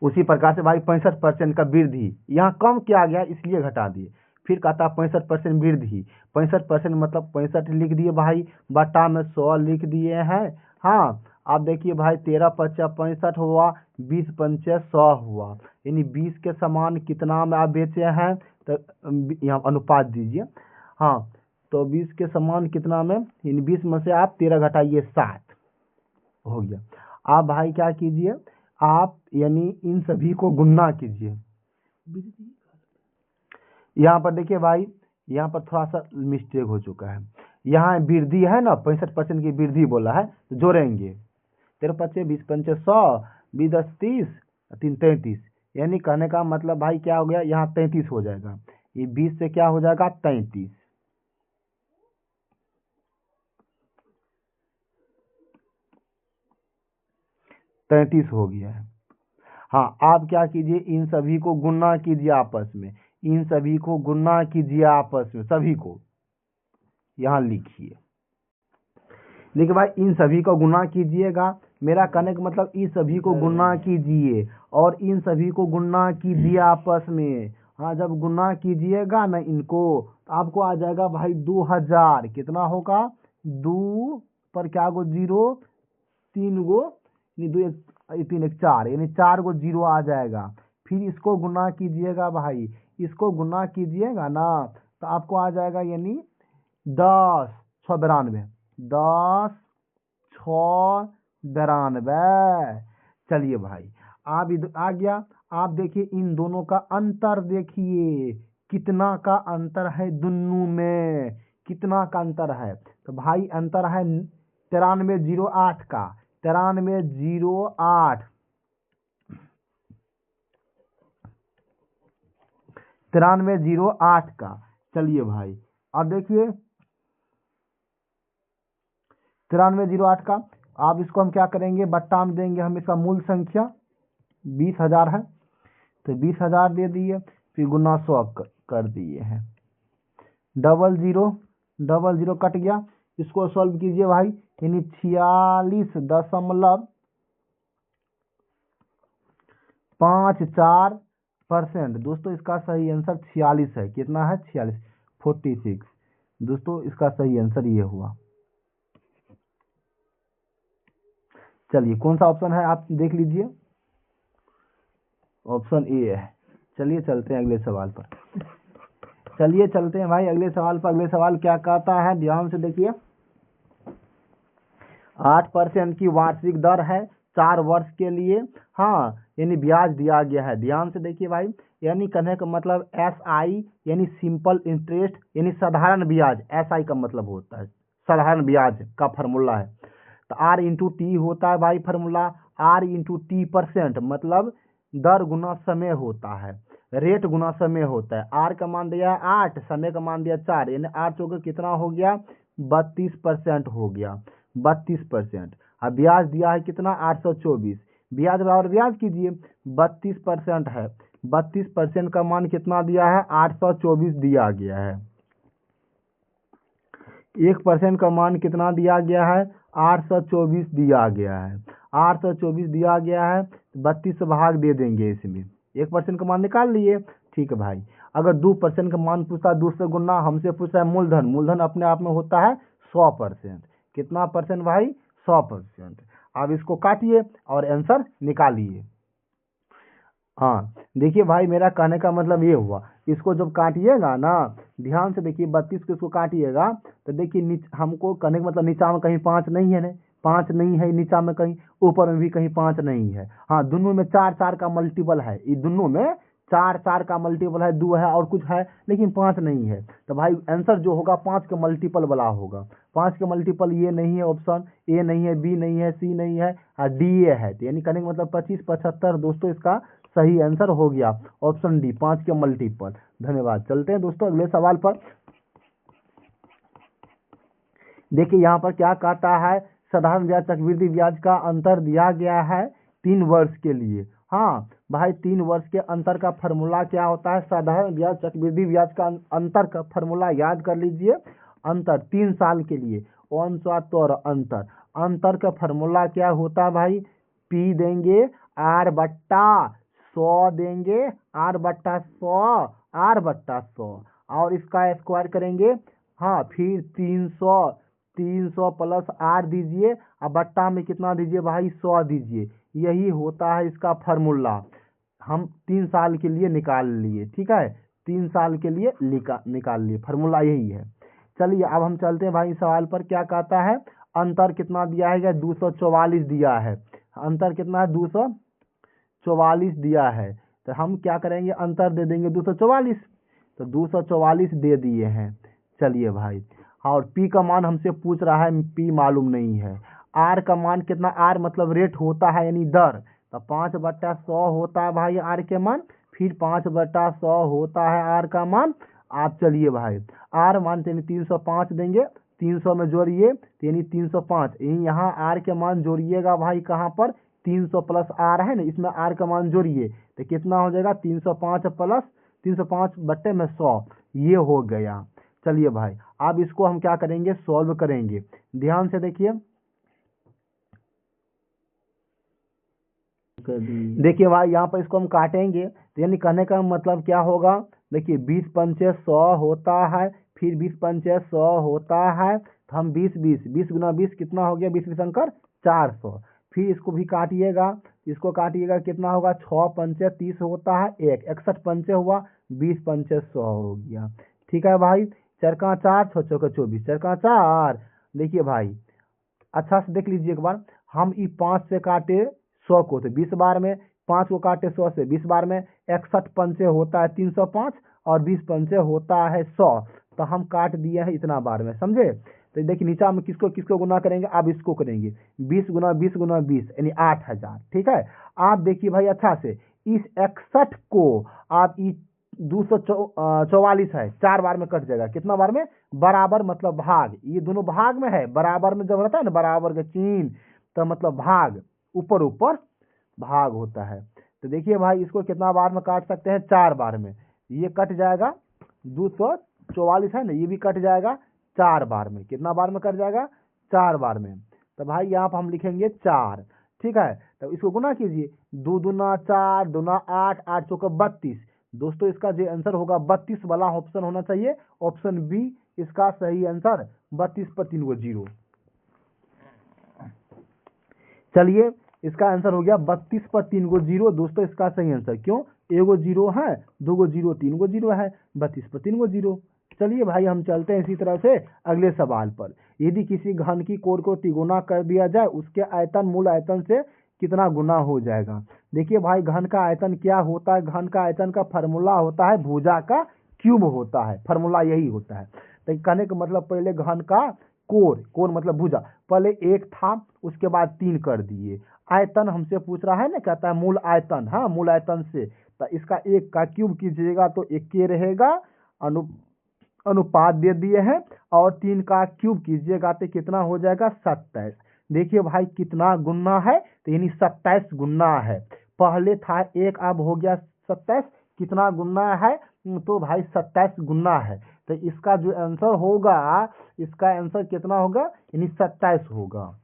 उसी प्रकार से भाई 65% का वृद्धि, यहाँ कम किया गया इसलिए घटा दिए। फिर कहता है 65% वृद्धि। 65% मतलब 65 लिख दिए भाई, बटा में 100 लिख दिए हैं। हाँ, आप देखिए भाई 13×5 65 हुआ, 20×5 100 हुआ। यानी 20 के समान कितना में आप बेचे हैं? तो यहाँ अनुपात दीजिए। हाँ, तो 20 के समान कितना में, यानी 20 में से आप 13 घटाइए 7 हो गया। आप भाई क्या कीजिए, आप यानी इन सभी को गुणा कीजिए। यहाँ पर देखिए भाई, यहाँ पर थोड़ा सा मिस्टेक हो चुका है। यहाँ वृद्धि है ना, 65% की वृद्धि बोला है, तो जोड़ेंगे 13×5 20×5 100, 20×10 30, 3 33। यानी कहने का मतलब भाई क्या हो गया, यहाँ 33 हो जाएगा। ये 20 से क्या हो जाएगा? 33। 33 हो गया है। हाँ, आप क्या कीजिए, इन सभी को गुणा कीजिए आपस में। इन सभी को गुणा कीजिए आपस में, सभी को यहाँ लिखिए। देखिए भाई, इन सभी को गुणा कीजिएगा। मेरा कहने का मतलब इन सभी को गुणा कीजिए और इन सभी को गुणा कीजिए आपस में। हाँ, जब गुणा कीजिएगा ना इनको, तो आपको आ जाएगा भाई 2000। कितना होगा? 2 पर क्या गो 0, 3 गो, 2 3 1 4, यानी 4 गो 0 आ जाएगा। फिर इसको गुणा कीजिएगा भाई, इसको गुणा कीजिएगा ना, तो आपको आ जाएगा यानी 10 6 92, 10 6 92। चलिए भाई, आप इधर आ गया। आप देखिए इन दोनों का अंतर देखिए, कितना का अंतर है दोनों में, कितना का अंतर है। तो भाई अंतर है 9308 का, 9308, 9308 का। चलिए भाई, अब देखिए 9308 का, आप इसको हम क्या करेंगे, बट्टा में देंगे हम इसका मूल संख्या 20,000 है, तो 20,000 दे दिए, फिर गुना 100 कर दिए हैं। 00 कट गया। इसको सॉल्व कीजिए भाई, यानी 46.54%। दोस्तों इसका सही आंसर 46 है। कितना है? 46, 46। दोस्तों इसका सही आंसर ये हुआ। चलिए कौन सा ऑप्शन है आप देख लीजिए, ऑप्शन ए है। चलिए चलते हैं अगले सवाल पर। चलिए चलते हैं भाई अगले सवाल पर। अगले सवाल क्या कहता है, ध्यान से देखिए। 8% की वार्षिक दर है 4 वर्ष के लिए। हाँ, यानी ब्याज दिया गया है। ध्यान से देखिए भाई, यानी कहने का मतलब SI यानी सिंपल इंटरेस्ट, यानी साधारण ब्याज। SI का मतलब होता है साधारण ब्याज का फॉर्मूला है। तो R×T होता है भाई फॉर्मूला। R×T% मतलब दर गुना समय होता है, रेट गुना समय होता है। R का मान दिया 8, समय का मान दिया 4, यानी 8 चौके कितना हो गया? 32% हो गया, 32%। अब ब्याज दिया है कितना? 824। ब्याज बराबर ब्याज कीजिए, 32% है, 32% का मान कितना दिया है? 824 दिया गया है। 1% का मान कितना दिया गया है? 824 दिया गया है। 824 दिया गया है, 32 से भाग दे देंगे इसमें। 1% का मान निकाल लिए, ठीक है भाई। अगर 2% का मान पूछता है, 2 से गुना, हमसे पूछता है मूलधन। मूलधन अपने आप में होता है 100%। कितना परसेंट भाई? 100%। अब इसको काटिए और आंसर निकालिए। हाँ, देखिए भाई मेरा कहने का मतलब ये हुआ, इसको जब काटिएगा ना, ध्यान से देखिए 32 को इसको काटिएगा, तो देखिए हमको कहने का मतलब नीचा में कहीं 5 नहीं है ना, 5 नहीं है नीचा में कहीं, ऊपर में भी कहीं 5 नहीं है। हाँ, दोनों में 4 4 का मल्टीपल है, ये दोनों में 4 4 का मल्टीपल है, 2 है और कुछ है, लेकिन 5 नहीं है। तो भाई आंसर जो होगा 5 के मल्टीपल वाला होगा। 5 के मल्टीपल ये नहीं है, ऑप्शन ए नहीं है, बी नहीं है, सी नहीं है और डी ए है। तो यानी कहने का मतलब 25 75 दोस्तों इसका सही आंसर हो गया ऑप्शन डी, 5 के मल्टीपल। धन्यवाद। चलते हैं दोस्तों अगले सवाल पर। देखिए यहाँ पर क्या कहता है, साधारण ब्याज चक्रवृद्धि ब्याज का अंतर दिया गया है 3 वर्ष के लिए। हाँ भाई, 3 वर्ष के अंतर का फॉर्मूला क्या होता है, साधारण ब्याज चक्रवृद्धि ब्याज का अंतर का फॉर्मूला याद कर लीजिए। अंतर 3 साल के लिए, और अंतर का फॉर्मूला क्या होता है भाई, पी देंगे आर बट्टा 100 देंगे, आर बट्टा 100 और इसका स्क्वायर करेंगे। हाँ, फिर 300 प्लस आर दीजिए और बट्टा में कितना दीजिए भाई, 100 दीजिए। यही होता है इसका फार्मूला। हम 3 साल के लिए निकाल लिए, ठीक है, 3 साल के लिए निकाल लिए, फार्मूला यही है। चलिए अब हम चलते हैं भाई सवाल पर। क्या कहता है, अंतर कितना दिया है, 244 दिया है। अंतर कितना है, 244 दिया है। तो हम क्या करेंगे, अंतर दे देंगे 244, तो 244 दे दिए हैं। चलिए भाई, और पी का मान हमसे पूछ रहा है, पी मालूम नहीं है। आर का मान कितना, आर मतलब रेट होता है यानी दर, तो 5/100 होता है भाई आर के मान, फिर 5/100 होता है आर का मान। आप चलिए भाई, आर मान यानी 305 देंगे, 300 में जोड़िए यानी 305, यही यहाँ आर के मान जोड़िएगा भाई, कहाँ पर, 300 प्लस आर है ना, इसमें आर का मान जोड़िए तो कितना हो जाएगा, 305 प्लस 305/100, ये हो गया। चलिए भाई, अब इसको हम क्या करेंगे, सॉल्व करेंगे। ध्यान से देखिए, देखिए भाई यहाँ पर इसको हम काटेंगे तो यानी कहने का मतलब क्या होगा, देखिए 20 पंचे 100 होता है, फिर 20 पंचे 100 होता है, तो हम 20 गुना 20 कितना हो गया, 20 शंकर 400। फिर इसको भी काटिएगा, इसको काटिएगा कितना होगा, 6 पंचे 30 होता है, 61 पंचे हुआ, 20 पंचे 100 हो गया। ठीक है भाई, 4 का 4, 6 चौका 24, 4 का 4। देखिए भाई अच्छा से देख लीजिए एक बार, हम ई 5 से काटे 100 को तो 20 बार में, 5 को काटे 100 से 20 बार में, 61 पंचे होता है 305 और 20 पंचे होता है 100, तो हम काट दिए हैं इतना बार में, समझे। तो देखिए नीचा में किसको किसको गुना करेंगे, अब इसको करेंगे 20 गुना 20 गुना 20 यानी 8000। ठीक है, आप देखिए भाई अच्छा से, इस 61 को आप 244 है, 4 बार में कट जाएगा, कितना बार में, बराबर मतलब भाग, ये दोनों भाग में है, बराबर में जब रहता है ना बराबर का चिन्ह, तो मतलब भाग, ऊपर ऊपर भाग होता है। तो देखिए भाई इसको कितना बार में काट सकते हैं, 4 बार में, ये कट जाएगा 244 है ना, ये भी कट जाएगा 4 बार में, कितना बार में कट जाएगा, 4 बार में। तो भाई यहाँ पर हम लिखेंगे 4, ठीक है, तो इसको गुना कीजिए, 2 दूना 4, दूना 8, 8 चौका 32। दोस्तों इसका जो आंसर होगा 32 वाला ऑप्शन होना चाहिए, ऑप्शन बी इसका सही आंसर, 32 पर 3 गो 0। चलिए इसका आंसर हो गया 32 पर 3 गो 0, दोस्तों इसका सही आंसर, क्यों, एगो 0 है, 2 गो 0, 3 गो 0 है, 32 पर 3 गो 0। चलिए भाई हम चलते हैं इसी तरह से अगले सवाल पर। यदि किसी घन की कोण को तिगुना कर दिया जाए, उसके आयतन मूल आयतन से कितना गुना हो जाएगा। देखिए भाई घन का आयतन क्या होता है, घन का आयतन का फार्मूला होता है भुजा का क्यूब होता है, फार्मूला यही होता है। तो कहने का मतलब पहले घन का कोण मतलब भुजा, पहले 1 था उसके बाद 3 कर दिए। आयतन हमसे पूछ रहा है ना, कहता है मूल आयतन, हाँ मूल आयतन से, तो इसका 1 का क्यूब कीजिएगा तो 1 के रहेगा, अनुपात दे दिए हैं, और 3 का क्यूब कीजिएगा तो कितना हो जाएगा, 27। देखिए भाई कितना गुना है, तो यानी 27 गुना है, पहले था 1 अब हो गया 27, कितना गुना है, तो भाई 27 गुना है। तो इसका जो आंसर होगा, इसका आंसर कितना होगा, यानी 27 होगा,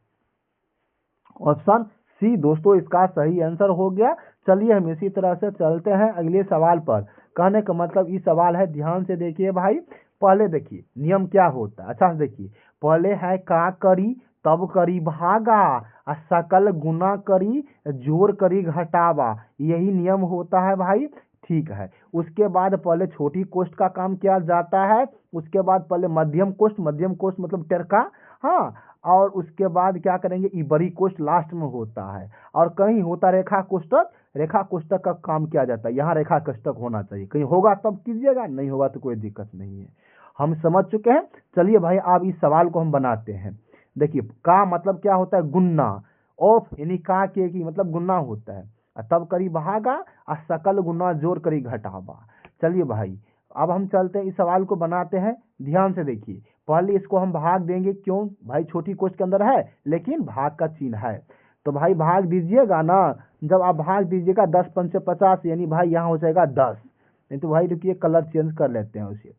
ऑप्शन सी दोस्तों इसका सही आंसर हो गया। चलिए हम इसी तरह से चलते हैं अगले सवाल पर। कहने का मतलब ये सवाल है, ध्यान से देखिए भाई, पहले देखिए नियम क्या होता है, अच्छा से देखिए, पहले है का करी तब करी भागा, सकल गुना करी जोड़ करी घटावा, यही नियम होता है भाई। ठीक है, उसके बाद पहले छोटी कोष्ठ का काम किया जाता है, उसके बाद पहले मध्यम कोष्ठ मतलब टेरका, हाँ, और उसके बाद क्या करेंगे, इबरी कोष्ठ लास्ट में होता है, और कहीं होता रेखा कोष्ठक, रेखा कोष्ठक का काम किया जाता है, यहाँ रेखा कोष्ठक होना चाहिए, कहीं होगा तब कीजिएगा, नहीं होगा तो कोई दिक्कत नहीं है। हम समझ चुके हैं। चलिए भाई अब इस सवाल को हम बनाते हैं। देखिए का मतलब क्या होता है, गुन्ना, ऑफ यानी का के की मतलब गुन्ना होता है, तब करी भागा और सकल गुना जोर करी घटावा। चलिए भाई अब हम चलते हैं, इस सवाल को बनाते हैं। ध्यान से देखिए, पहले इसको हम भाग देंगे, क्यों भाई, छोटी कोष्ठ के अंदर है लेकिन भाग का चिन्ह है, तो भाई भाग दीजिएगा ना। जब आप भाग दीजिएगा 10 पंचे 50, यानी भाई यहाँ हो जाएगा 10। नहीं तो भाई रुकिए कलर चेंज कर लेते हैं उसे।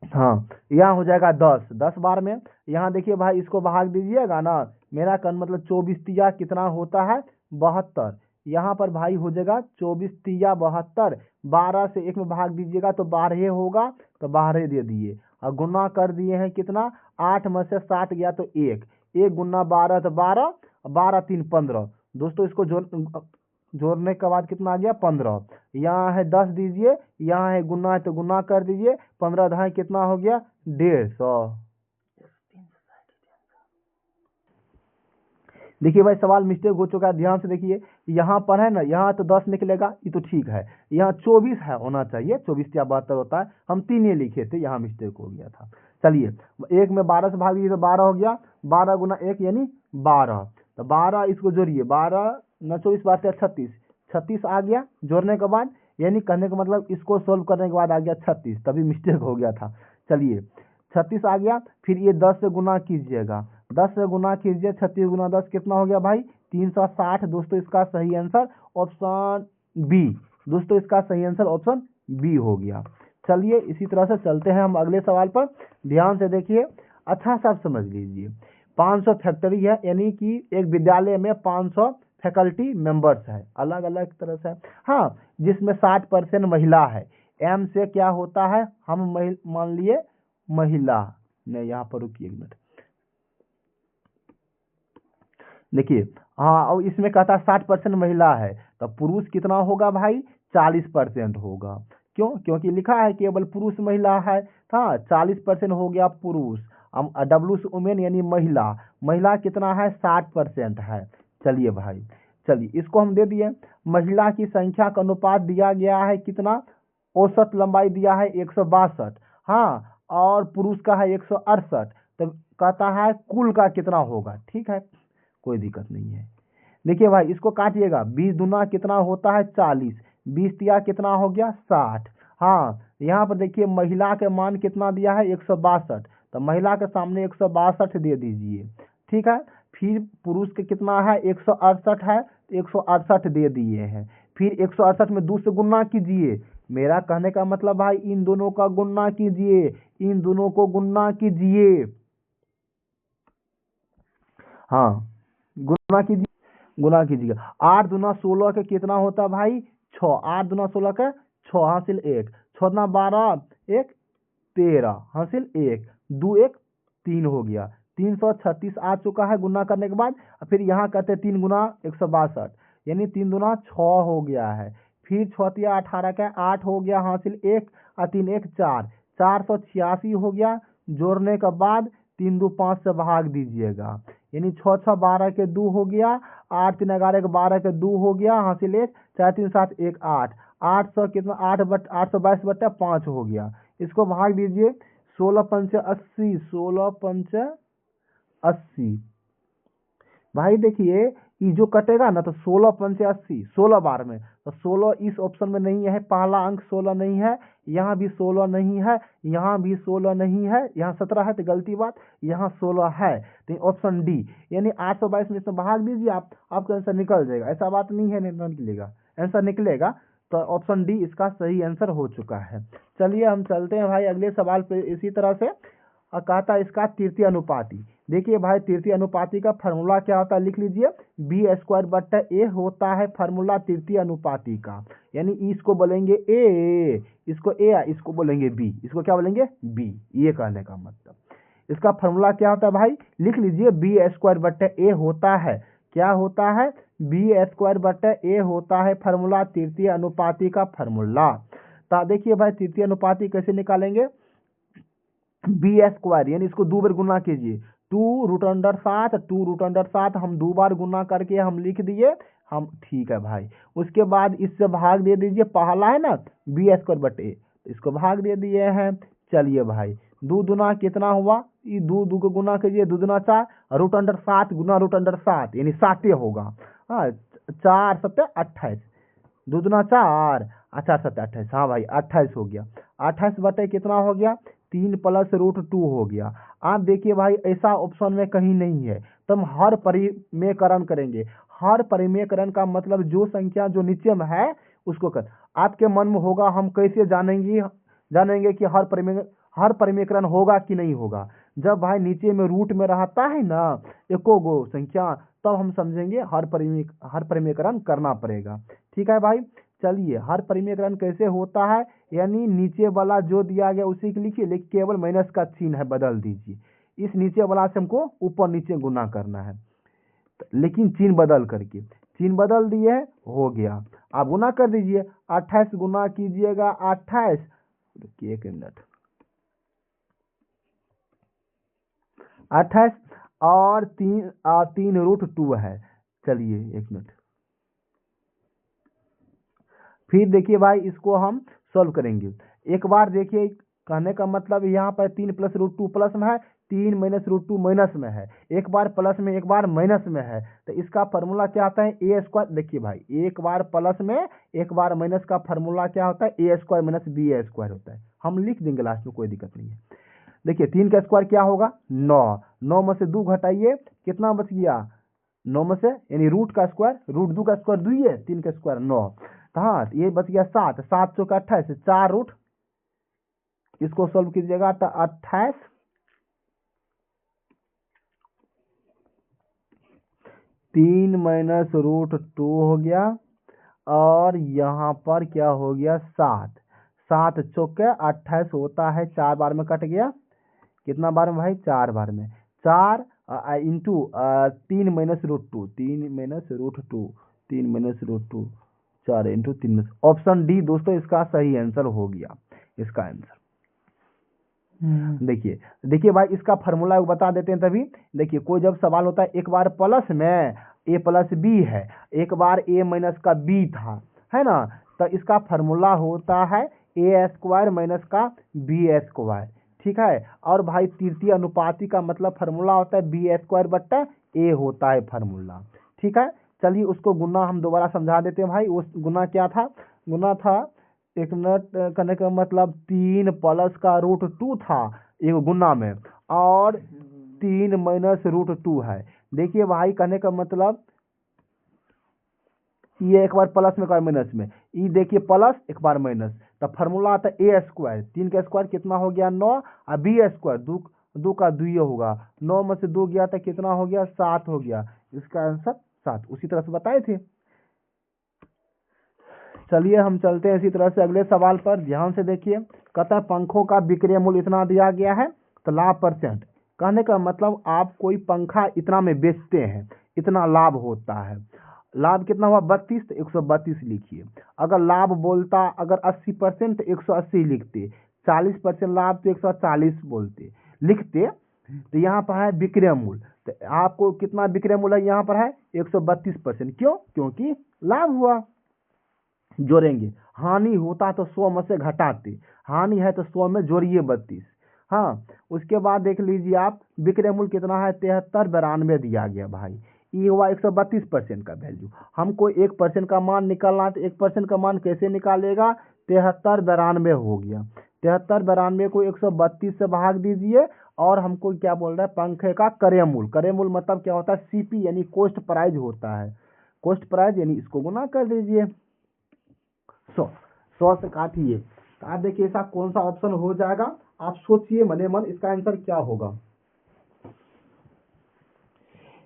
हाँ यहाँ हो जाएगा 10, 10 बार में यहाँ देखिए भाई इसको भाग दीजिएगा ना, मेरा कन मतलब 24 तिया कितना होता है, 72। यहाँ पर भाई हो जाएगा 24 तिया 72, 12 से 1 में भाग दीजिएगा तो 12 होगा, तो 12 दे दिए, और गुना कर दिए हैं कितना, 8 में से 7 गया तो 1, 1 गुना 12 तो 12, 12 3 15। दोस्तों इसको जोड़ने के बाद कितना आ गया, 15। यहाँ है 10 दीजिए, यहाँ है गुना है तो गुना कर दीजिए, 15 ढाई कितना हो गया, 150। देखिए भाई सवाल मिस्टेक हो चुका है, ध्यान से देखिए, यहाँ पर है ना, यहाँ तो 10 निकलेगा, ये तो ठीक है, यहाँ 24 है होना चाहिए, 24 या 72 होता है, हम 3 ये लिखे थे, यहाँ मिस्टेक हो गया था। चलिए 1 में 12 से भाग दीजिए तो 12 हो गया, 12 गुना 1 यानी 12, तो 12 इसको जोड़िए, 12 न 24 बातें 36, 36 आ गया जोड़ने के बाद, यानी कहने का मतलब इसको सोल्व करने के बाद आ गया 36, तभी मिस्टेक हो गया था। चलिए 36 आ गया, फिर ये 10 से गुना कीजिएगा, 10 से गुना कीजिए, 36 गुना 10 कितना हो गया भाई, 360। दोस्तों इसका सही आंसर ऑप्शन बी, दोस्तों इसका सही आंसर ऑप्शन बी हो गया। चलिए इसी तरह से चलते हैं हम अगले सवाल पर, ध्यान से देखिए, अच्छा सा समझ लीजिए। 500 फैक्ट्री है, यानी कि एक विद्यालय में 500 फैकल्टी मेंबर्स है, अलग अलग तरह से, हाँ, जिसमें 60% महिला है। एम से क्या होता है, हम मान लिए महिला, नहीं यहाँ पर रुकिए 1 मिनट, देखिए, हाँ, और इसमें कहता है 60% महिला है, तो पुरुष कितना होगा भाई, 40% होगा। क्यों, क्योंकि लिखा है केवल पुरुष महिला है, हाँ, 40% हो गया पुरुष, डब्ल्यू से वुमेन यानी महिला, महिला कितना है, 60% है। चलिए भाई, चलिए इसको हम दे दिए, महिला की संख्या का अनुपात दिया गया है कितना, औसत लंबाई दिया है 162, हाँ, और पुरुष का है 168, तो कहता है कुल का कितना होगा, ठीक है, कोई दिक्कत नहीं है। देखिए भाई इसको काटिएगा, 20 दूना कितना होता है 40, 20 तिया कितना हो गया 60, हाँ, यहाँ पर देखिए महिला के मान कितना दिया है 162, तो महिला के सामने 162 दे दीजिए, ठीक है। फिर पुरुष के कितना है 168 है, 168 दे दिए हैं, फिर 168 में 2 से गुना कीजिए, मेरा कहने का मतलब भाई इन दोनों का गुना कीजिए, इन दोनों को गुना कीजिए, हाँ, गुना कीजिए, गुना कीजिएगा। 8 दूना 16 के कितना होता है भाई, 6, 8 दूना 16 का 6 हासिल 1, 6 दूना 12, 1 13 हासिल 1, 2 1 3 हो गया, 336 आ चुका है गुना करने के बाद। फिर यहाँ करते 3 गुना 162, यानी 3 दूना 6 हो गया है, फिर 6 तिया 18 का 8 हो गया हासिल 1, और 3 1 4, 486 हो गया, जोड़ने के बाद 3 2 5 से भाग दीजिएगा, यानी 6 6 12 के 2 हो गया, 8 3 11 के 12 के 2 हो गया हासिल 1, 4 3 7 1 8, 800 कितना 822/5 हो गया, इसको भाग दीजिए, 16 पंचे 80, 16 पंचे 80, भाई देखिए ये जो कटेगा ना तो 16 पंचे 80, 16 बार में, तो 16 इस ऑप्शन में नहीं है, पहला अंक 16 नहीं है, यहाँ भी 16 नहीं है, यहाँ भी 16 नहीं है, यहाँ 17 है तो गलती बात, यहाँ 16 है, तो ऑप्शन डी, यानी 822 में से भाग दीजिए आप, आपका आंसर निकल जाएगा, ऐसा बात नहीं है नहीं निकलेगा, आंसर निकलेगा, तो ऑप्शन डी इसका सही आंसर हो चुका है। चलिए हम चलते हैं भाई अगले सवाल पे, इसी तरह से कहता है इसका तृतीय अनुपाती। देखिए भाई तृतीय अनुपाती का फार्मूला क्या होता है, लिख लीजिए, b²/a होता है फार्मूला तृतीय अनुपाती का, यानी इसको बोलेंगे a, इसको a, इसको बोलेंगे b, इसको क्या बोलेंगे b, ये कहने का मतलब। इसका फार्मूला क्या होता है भाई, लिख लीजिए, b²/a होता है, क्या होता है, b²/a होता है फार्मूला तृतीय अनुपाती का फार्मूला। तो देखिए भाई तृतीय अनुपाती कैसे निकालेंगे, b² यानी इसको 2 बार गुना कीजिए, 2√7, 2√7 हम 2 बार गुना करके हम लिख दिए हम, ठीक है भाई। उसके बाद इससे भाग दे दीजिए, पहला है ना b² बटे, इसको भाग दे दिए हैं। चलिए भाई, 2 दूना कितना हुआ, ये 2 को गुना कीजिए, 2 दूना 4, √7 गुना √7 यानी 7 होगा। हाँ, 4 7 28, 2 दूना 4, 4 7 28, हाँ भाई 28 हो गया। 28 बटे कितना हो गया, 3 + √2 हो गया। आप देखिए भाई, ऐसा ऑप्शन में कहीं नहीं है, तो हम हर परिमेयकरण करेंगे। हर परिमेयकरण का मतलब जो संख्या जो नीचे में है उसको कर, आपके मन में होगा हम कैसे जानेंगे कि हर परिमेयकरण होगा कि नहीं होगा। जब भाई नीचे में रूट में रहता है ना एको गो संख्या, तब हम समझेंगे हर परिमेयकरण करना पड़ेगा। ठीक है भाई, चलिए हर परिमेयकरण कैसे होता है, यानी नीचे वाला जो दिया गया उसी के लिखिए, लेकिन केवल माइनस का चिन्ह है बदल दीजिए। इस नीचे वाला से हमको ऊपर नीचे गुना करना है, लेकिन चिन्ह बदल करके, चिन्ह बदल दिए हो गया। आप गुना कर दीजिए, 28 गुना कीजिएगा 28, रुकिए 1 मिनट, 28 और 3√2 है। चलिए 1 मिनट, फिर देखिए भाई इसको हम सॉल्व करेंगे। एक बार देखिए, कहने का मतलब यहाँ पर 3 + √2 प्लस में है, 3 - √2 माइनस में है, एक बार प्लस में एक बार माइनस में है, तो इसका फॉर्मूला क्या आता है, a²। देखिए भाई, एक बार प्लस में एक बार माइनस का फॉर्मूला क्या होता है, a² - b² होता है। हम लिख देंगे लास्ट में, कोई दिक्कत नहीं है। देखिए 3 का स्क्वायर क्या होगा, 9, 9 में से 2 घटाइए, कितना बच गया, 9 में से, यानी रूट का स्क्वायर, √2 का स्क्वायर 2 है, 3 का स्क्वायर 9, हाँ ये बच गया 7, 7 चौका 28, 4 रूट, इसको सॉल्व कीजिएगा तो 28, 3 - √2 हो गया, और यहाँ पर क्या हो गया 7, 7 चौके 28 होता है, 4 बार में कट गया, कितना बार में भाई, 4 बार में, 4 इंटू 3 - √2, 3 - √2, 3 - √2, 4 इंटू 3। ऑप्शन डी दोस्तों इसका सही आंसर हो गया, इसका आंसर। देखिए देखिए भाई, इसका फार्मूला बता देते हैं तभी। देखिए कोई जब सवाल होता है, एक बार प्लस में a + b है, एक बार a - का b था, है ना, तो इसका फार्मूला होता है a² - का b²। ठीक है, और भाई तृतीय अनुपाती का मतलब फार्मूला होता है b² बट्टा a होता है फार्मूला। ठीक है, चलिए उसको गुना हम दोबारा समझा देते हैं भाई। उस गुना क्या था, गुना था, 1 मिनट, करने का मतलब 3 + का √2 था एक गुना में, और 3 - √2 है। देखिए भाई, कहने का मतलब ये एक बार प्लस में एक बार माइनस में, ये देखिए प्लस एक बार माइनस, तो फार्मूला आता है a², 3 का स्क्वायर कितना हो गया 9, और b², 2 का 2 होगा, 9 में से 2 गया तो कितना हो गया 7 हो गया, इसका आंसर 7, उसी तरह से बताए थे। चलिए हम चलते हैं इसी तरह से अगले सवाल पर, ध्यान से देखिए। कहता है पंखों का विक्रय मूल्य इतना दिया गया है, तो लाभ %, कहने का मतलब आप कोई पंखा इतना में बेचते हैं, इतना लाभ होता है। लाभ कितना हुआ 32, तो 132 लिखिए। अगर लाभ बोलता, अगर 80% तो 180 लिखते, 40% लाभ तो 140 बोलते लिखते। तो यहाँ पर है विक्रय मूल्य, तो आपको कितना विक्रय मूल्य है, यहाँ पर है 132%। क्यों, क्योंकि लाभ हुआ। जोड़ेंगे, हानि होता तो 100 में से घटाते, हानि है तो 100 में जोड़िए 32। हाँ, उसके बाद देख लीजिए आप, विक्रय मूल्य कितना है 7392 दिया गया भाई, ये हुआ 132% का वैल्यू। हमको 1% का मान निकालना है, तो 1% का मान कैसे निकालेगा, 7392 हो गया, 7392 को 132 से भाग दीजिए, और हमको क्या बोल रहा है, पंखे का क्रय मूल्य, क्रय मूल्य मतलब क्या होता है, सीपी यानी कॉस्ट प्राइस होता है, कॉस्ट प्राइस, यानी इसको गुना कर दीजिए 100 से काटिए। तो आप देखिए ऐसा कौन सा ऑप्शन हो जाएगा, आप सोचिए मने मन इसका आंसर क्या होगा।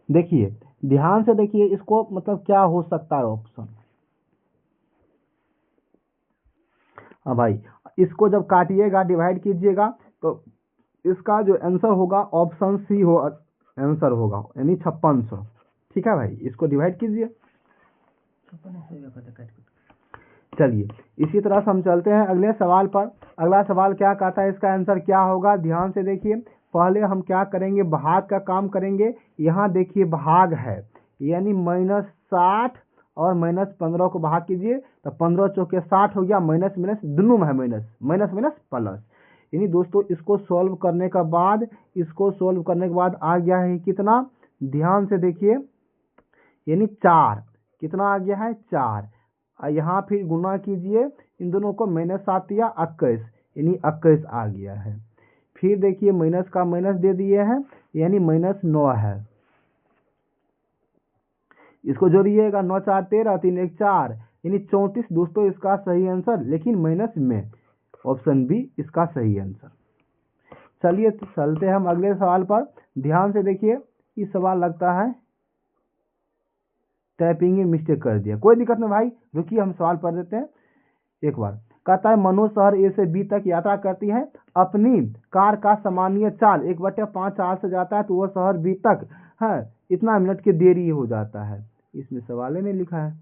देखिए ध्यान से देखिए, इसको मतलब क्या हो सकता है ऑप्शन। हाँ भाई, इसको जब काटिएगा डिवाइड कीजिएगा, तो इसका जो आंसर होगा ऑप्शन सी हो आंसर होगा, यानी 5600। ठीक है भाई, इसको डिवाइड कीजिए। चलिए इसी तरह से हम चलते हैं अगले सवाल पर। अगला सवाल क्या कहता है, इसका आंसर क्या होगा, ध्यान से देखिए। पहले हम क्या करेंगे, भाग का काम करेंगे। यहाँ देखिए भाग है, यानी -60 और -15 को भाग कीजिए तो 15 चौके 60 हो गया, माइनस माइनस दोनों में है माइनस, माइनस माइनस प्लस। यानी दोस्तों इसको सॉल्व करने के बाद, आ गया है कितना, ध्यान से देखिए, यानी 4। कितना आ गया है, 4। यहाँ फिर गुना कीजिए इन दोनों को, -7 या 21, यानी 21 आ गया है। फिर देखिए माइनस का माइनस दे दिए हैं, यानी -9 है। इसको जोड़िएगा, 9 4 13, 3 1 4, यानी 34 दोस्तों इसका सही आंसर, लेकिन माइनस में। ऑप्शन बी इसका सही आंसर। चलिए तो चलते हैं हम अगले सवाल पर। ध्यान से देखिए, इस सवाल लगता है टाइपिंग में मिस्टेक कर दिया, कोई दिक्कत नहीं भाई, रुकिए हम सवाल पढ़ देते हैं एक बार। कहता है मनोज शहर ए से बी तक यात्रा करती है, अपनी कार का सामान्य चाल 1/5 आर से जाता है, तो वह शहर बी तक है इतना मिनट की देरी हो जाता है। इसमें सवाल ही नहीं लिखा है।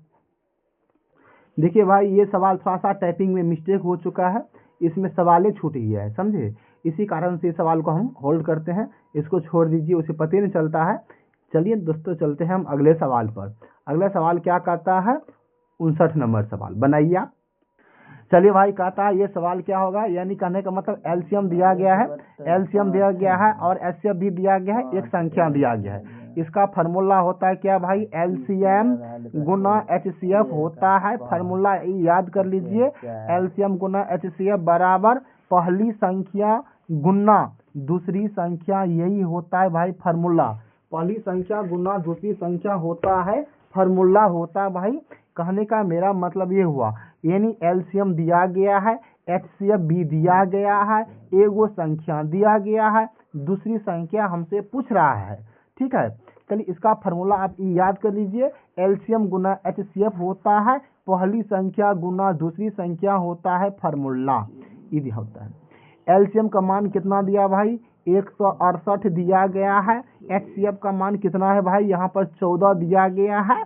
देखिए भाई ये सवाल थोड़ा सा टाइपिंग में मिस्टेक हो चुका है, इसमें सवाल छूट गया है, समझे। इसी कारण से इस सवाल को हम होल्ड करते हैं, इसको छोड़ दीजिए, उसे पता ही नहीं चलता है। चलिए दोस्तों चलते हैं हम अगले सवाल पर। अगला सवाल क्या कहता है, 59 नंबर सवाल बनाइए आप। चलिए भाई कहता है ये सवाल क्या होगा, यानी कहने का मतलब एलसीएम दिया गया है, और एचसीएफ भी दिया गया है, एक संख्या दिया गया है। इसका फार्मूला होता है क्या भाई, एलसीएम गुना एचसीएफ होता है। फार्मूला याद कर लीजिए, एलसीएम गुना एचसीएफ बराबर पहली संख्या गुना दूसरी संख्या, यही होता है भाई फार्मूला। पहली संख्या गुना दूसरी संख्या होता है फार्मूला होता है भाई। कहने का मेरा मतलब ये हुआ, यानी एलसीएम दिया गया है, एचसीएफ भी दिया गया है, एगो संख्या दिया गया है, दूसरी संख्या हमसे पूछ रहा है, ठीक है। चलिए इसका फार्मूला आप याद कर लीजिए, एलसीएम गुना एचसीएफ होता है पहली संख्या गुना दूसरी संख्या होता है फार्मूला, ये होता है। एलसीएम का मान कितना दिया भाई, 168 दिया गया है। एचसीएफ का मान कितना है भाई, यहाँ पर 14 दिया गया है,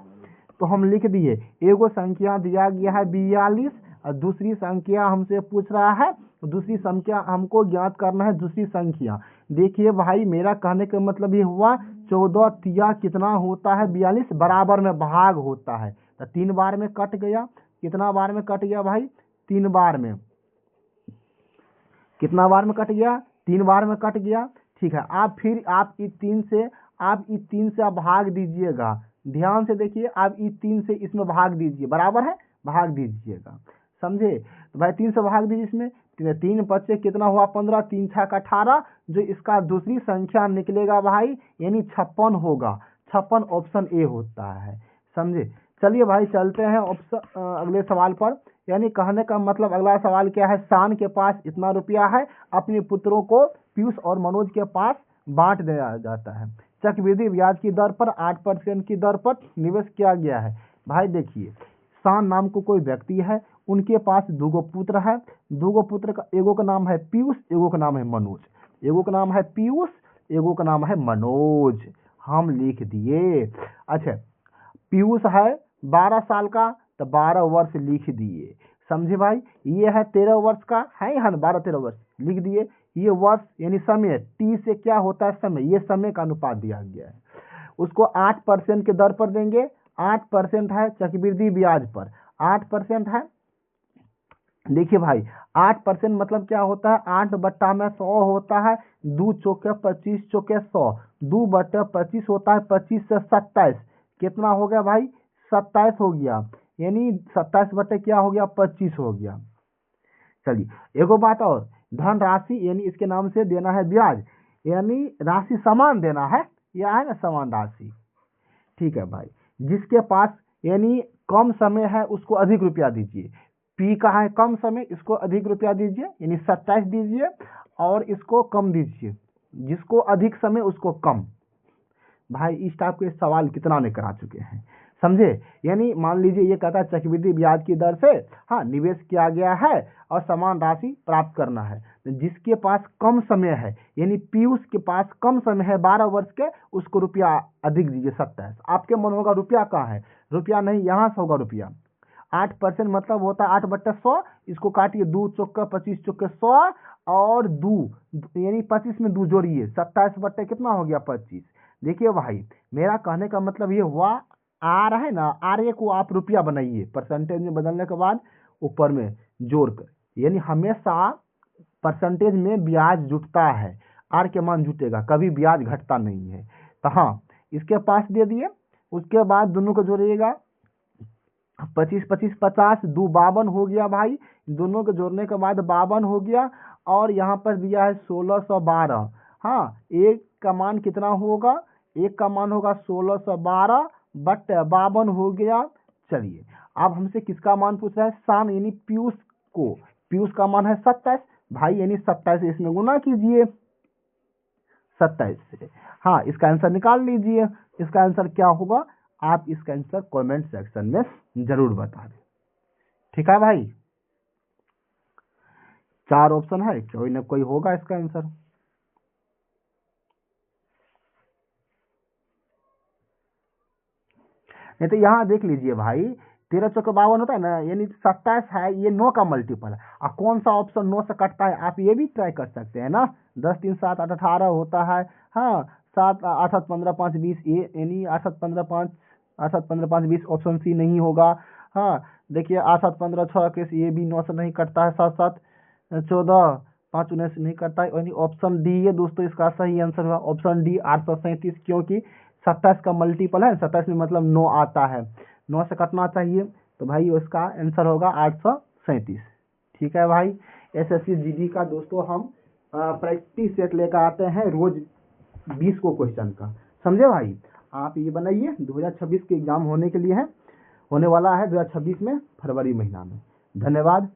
तो हम लिख दिए। एगो संख्या दिया गया है 42 और दूसरी संख्या हमसे पूछ रहा है, दूसरी संख्या हमको ज्ञात करना है, दूसरी संख्या। देखिए भाई मेरा कहने का मतलब ये हुआ, 14 तिया कितना होता है 42, बराबर में भाग होता है, तो 3 बार में कट गया। कितना बार में कट गया भाई, 3 बार में। कितना बार में कट गया, 3 बार में कट गया, ठीक है। आप फिर आप इस 3 से आप भाग दीजिएगा, ध्यान से देखिए, आप इस 3 से इसमें भाग दीजिए, बराबर है, भाग दीजिएगा, समझे। तो भाई 3 से भाग दीजिए, इसमें 3 बच्चे कितना हुआ 15, 3 6 का 18, जो इसका दूसरी संख्या निकलेगा भाई, यानी 56 होगा। 56 ऑप्शन ए होता है, समझे। चलिए भाई चलते हैं अगले सवाल पर। यानी कहने का मतलब अगला सवाल क्या है, शान के पास इतना रुपया है, अपने पुत्रों को पीयूष और मनोज के पास बांट दिया जाता है। चक्रवृद्धि ब्याज की दर पर 8% की दर पर निवेश किया गया है। भाई देखिए, शान नाम को कोई व्यक्ति है, उनके पास 2 पुत्र है। 2 पुत्र का एगो का नाम है पीयूष, एगो का नाम है मनोज। एगो का नाम है पीयूष, एगो का नाम है मनोज, हम लिख दिए। अच्छा, पीयूष है 12 साल का, तो 12 वर्ष लिख दिए, समझे भाई। ये है 13 वर्ष का, है यहाँ 12-13 वर्ष लिख दिए। ये वर्ष यानी समय, टी से क्या होता है समय, ये समय का अनुपात दिया गया है। उसको 8% के दर पर देंगे, 8% है चक्रवृद्धि ब्याज पर, 8% है। देखिए भाई 8% मतलब क्या होता है, 8/100 होता है, 2 चौके 25 चौके 100, 2/25 होता है, 25 से 27 कितना हो गया भाई, 27 हो गया, यानी 27 बटे क्या हो गया 25 हो गया। चलिए एगो बात और, धन राशि यानी इसके नाम से देना है ब्याज, यानी राशि समान देना है, यह है ना समान राशि, ठीक है भाई। जिसके पास यानी कम समय है उसको अधिक रुपया दीजिए, पी का है कम समय, इसको अधिक रुपया दीजिए, यानी 27 दीजिए, और इसको कम दीजिए, जिसको अधिक समय उसको कम। भाई इस टाइप के सवाल कितना ने करा चुके हैं, समझे। यानी मान लीजिए ये कहता है चक्रवृद्धि ब्याज की दर से हाँ निवेश किया गया है और समान राशि प्राप्त करना है। जिसके पास कम समय है, यानी पीयूष के पास कम समय है 12 वर्ष के, उसको रुपया अधिक दीजिए 27। आपके मन होगा रुपया कहाँ है, रुपया नहीं यहाँ से होगा रुपया, 8% मतलब होता है 8/100। इसको काटिए, 2 चौका 25 चौके 100 और 2 यानी 25 में 2 जोड़िए, 27 कितना हो गया 25। देखिए भाई, मेरा कहने का मतलब ये हुआ, आर है ना, आर को आप रुपया बनाइए, परसेंटेज में बदलने के बाद ऊपर में जोड़कर, यानी हमेशा परसेंटेज में ब्याज जुटता है, आर के मान जुटेगा, कभी ब्याज घटता नहीं है। तो हाँ, इसके पास दे दिए। उसके बाद दोनों को जोड़िएगा, 25 25 50, 2 52 हो गया भाई। दोनों को जोड़ने के बाद 52 हो गया। और यहाँ पर दिया है 1612। हाँ, एक का मान कितना होगा, एक का मान होगा 1612 बट 52 हो गया। चलिए, अब हमसे किसका मान पूछ रहा है, शान यानी पीयूष को। पीयूष का मान है 27 भाई, यानी 27 इसमें गुना कीजिए 27 से। हाँ, इसका आंसर निकाल लीजिए। इसका आंसर क्या होगा, आप इसका आंसर कमेंट सेक्शन में जरूर बता दें। ठीक है भाई, 4 ऑप्शन है, कोई ना कोई होगा इसका आंसर। नहीं तो यहाँ देख लीजिए भाई, 13 चौके 52 होता है ना, यानी 27 है, ये 9 का मल्टीपल है। और कौन सा ऑप्शन 9 से कटता है, आप ये भी ट्राई कर सकते हैं ना। 10 3 7 8 18 होता है। हाँ, 7 8 7 15 5 20, ये यानी 8 7 15 5 8 7 15 5 20 ऑप्शन सी नहीं होगा। हाँ, देखिए 8 7 15 6 केस, ये भी 9 से नहीं कटता है। 7 7 14 5 19 नहीं करता है, यानी ऑप्शन डी ये दोस्तों इसका सही आंसर हुआ, ऑप्शन डी 837, क्योंकि 27 का मल्टीपल है, 27 में मतलब 9 आता है, 9 से कटना चाहिए, तो भाई उसका आंसर होगा 837। ठीक है भाई, एसएससी जीडी का दोस्तों हम प्रैक्टिस सेट लेकर आते हैं रोज 20 को क्वेश्चन का, समझे भाई। आप ये बनाइए, 2026 के एग्जाम होने के लिए है, होने वाला है 2026 में फरवरी महीना में। धन्यवाद।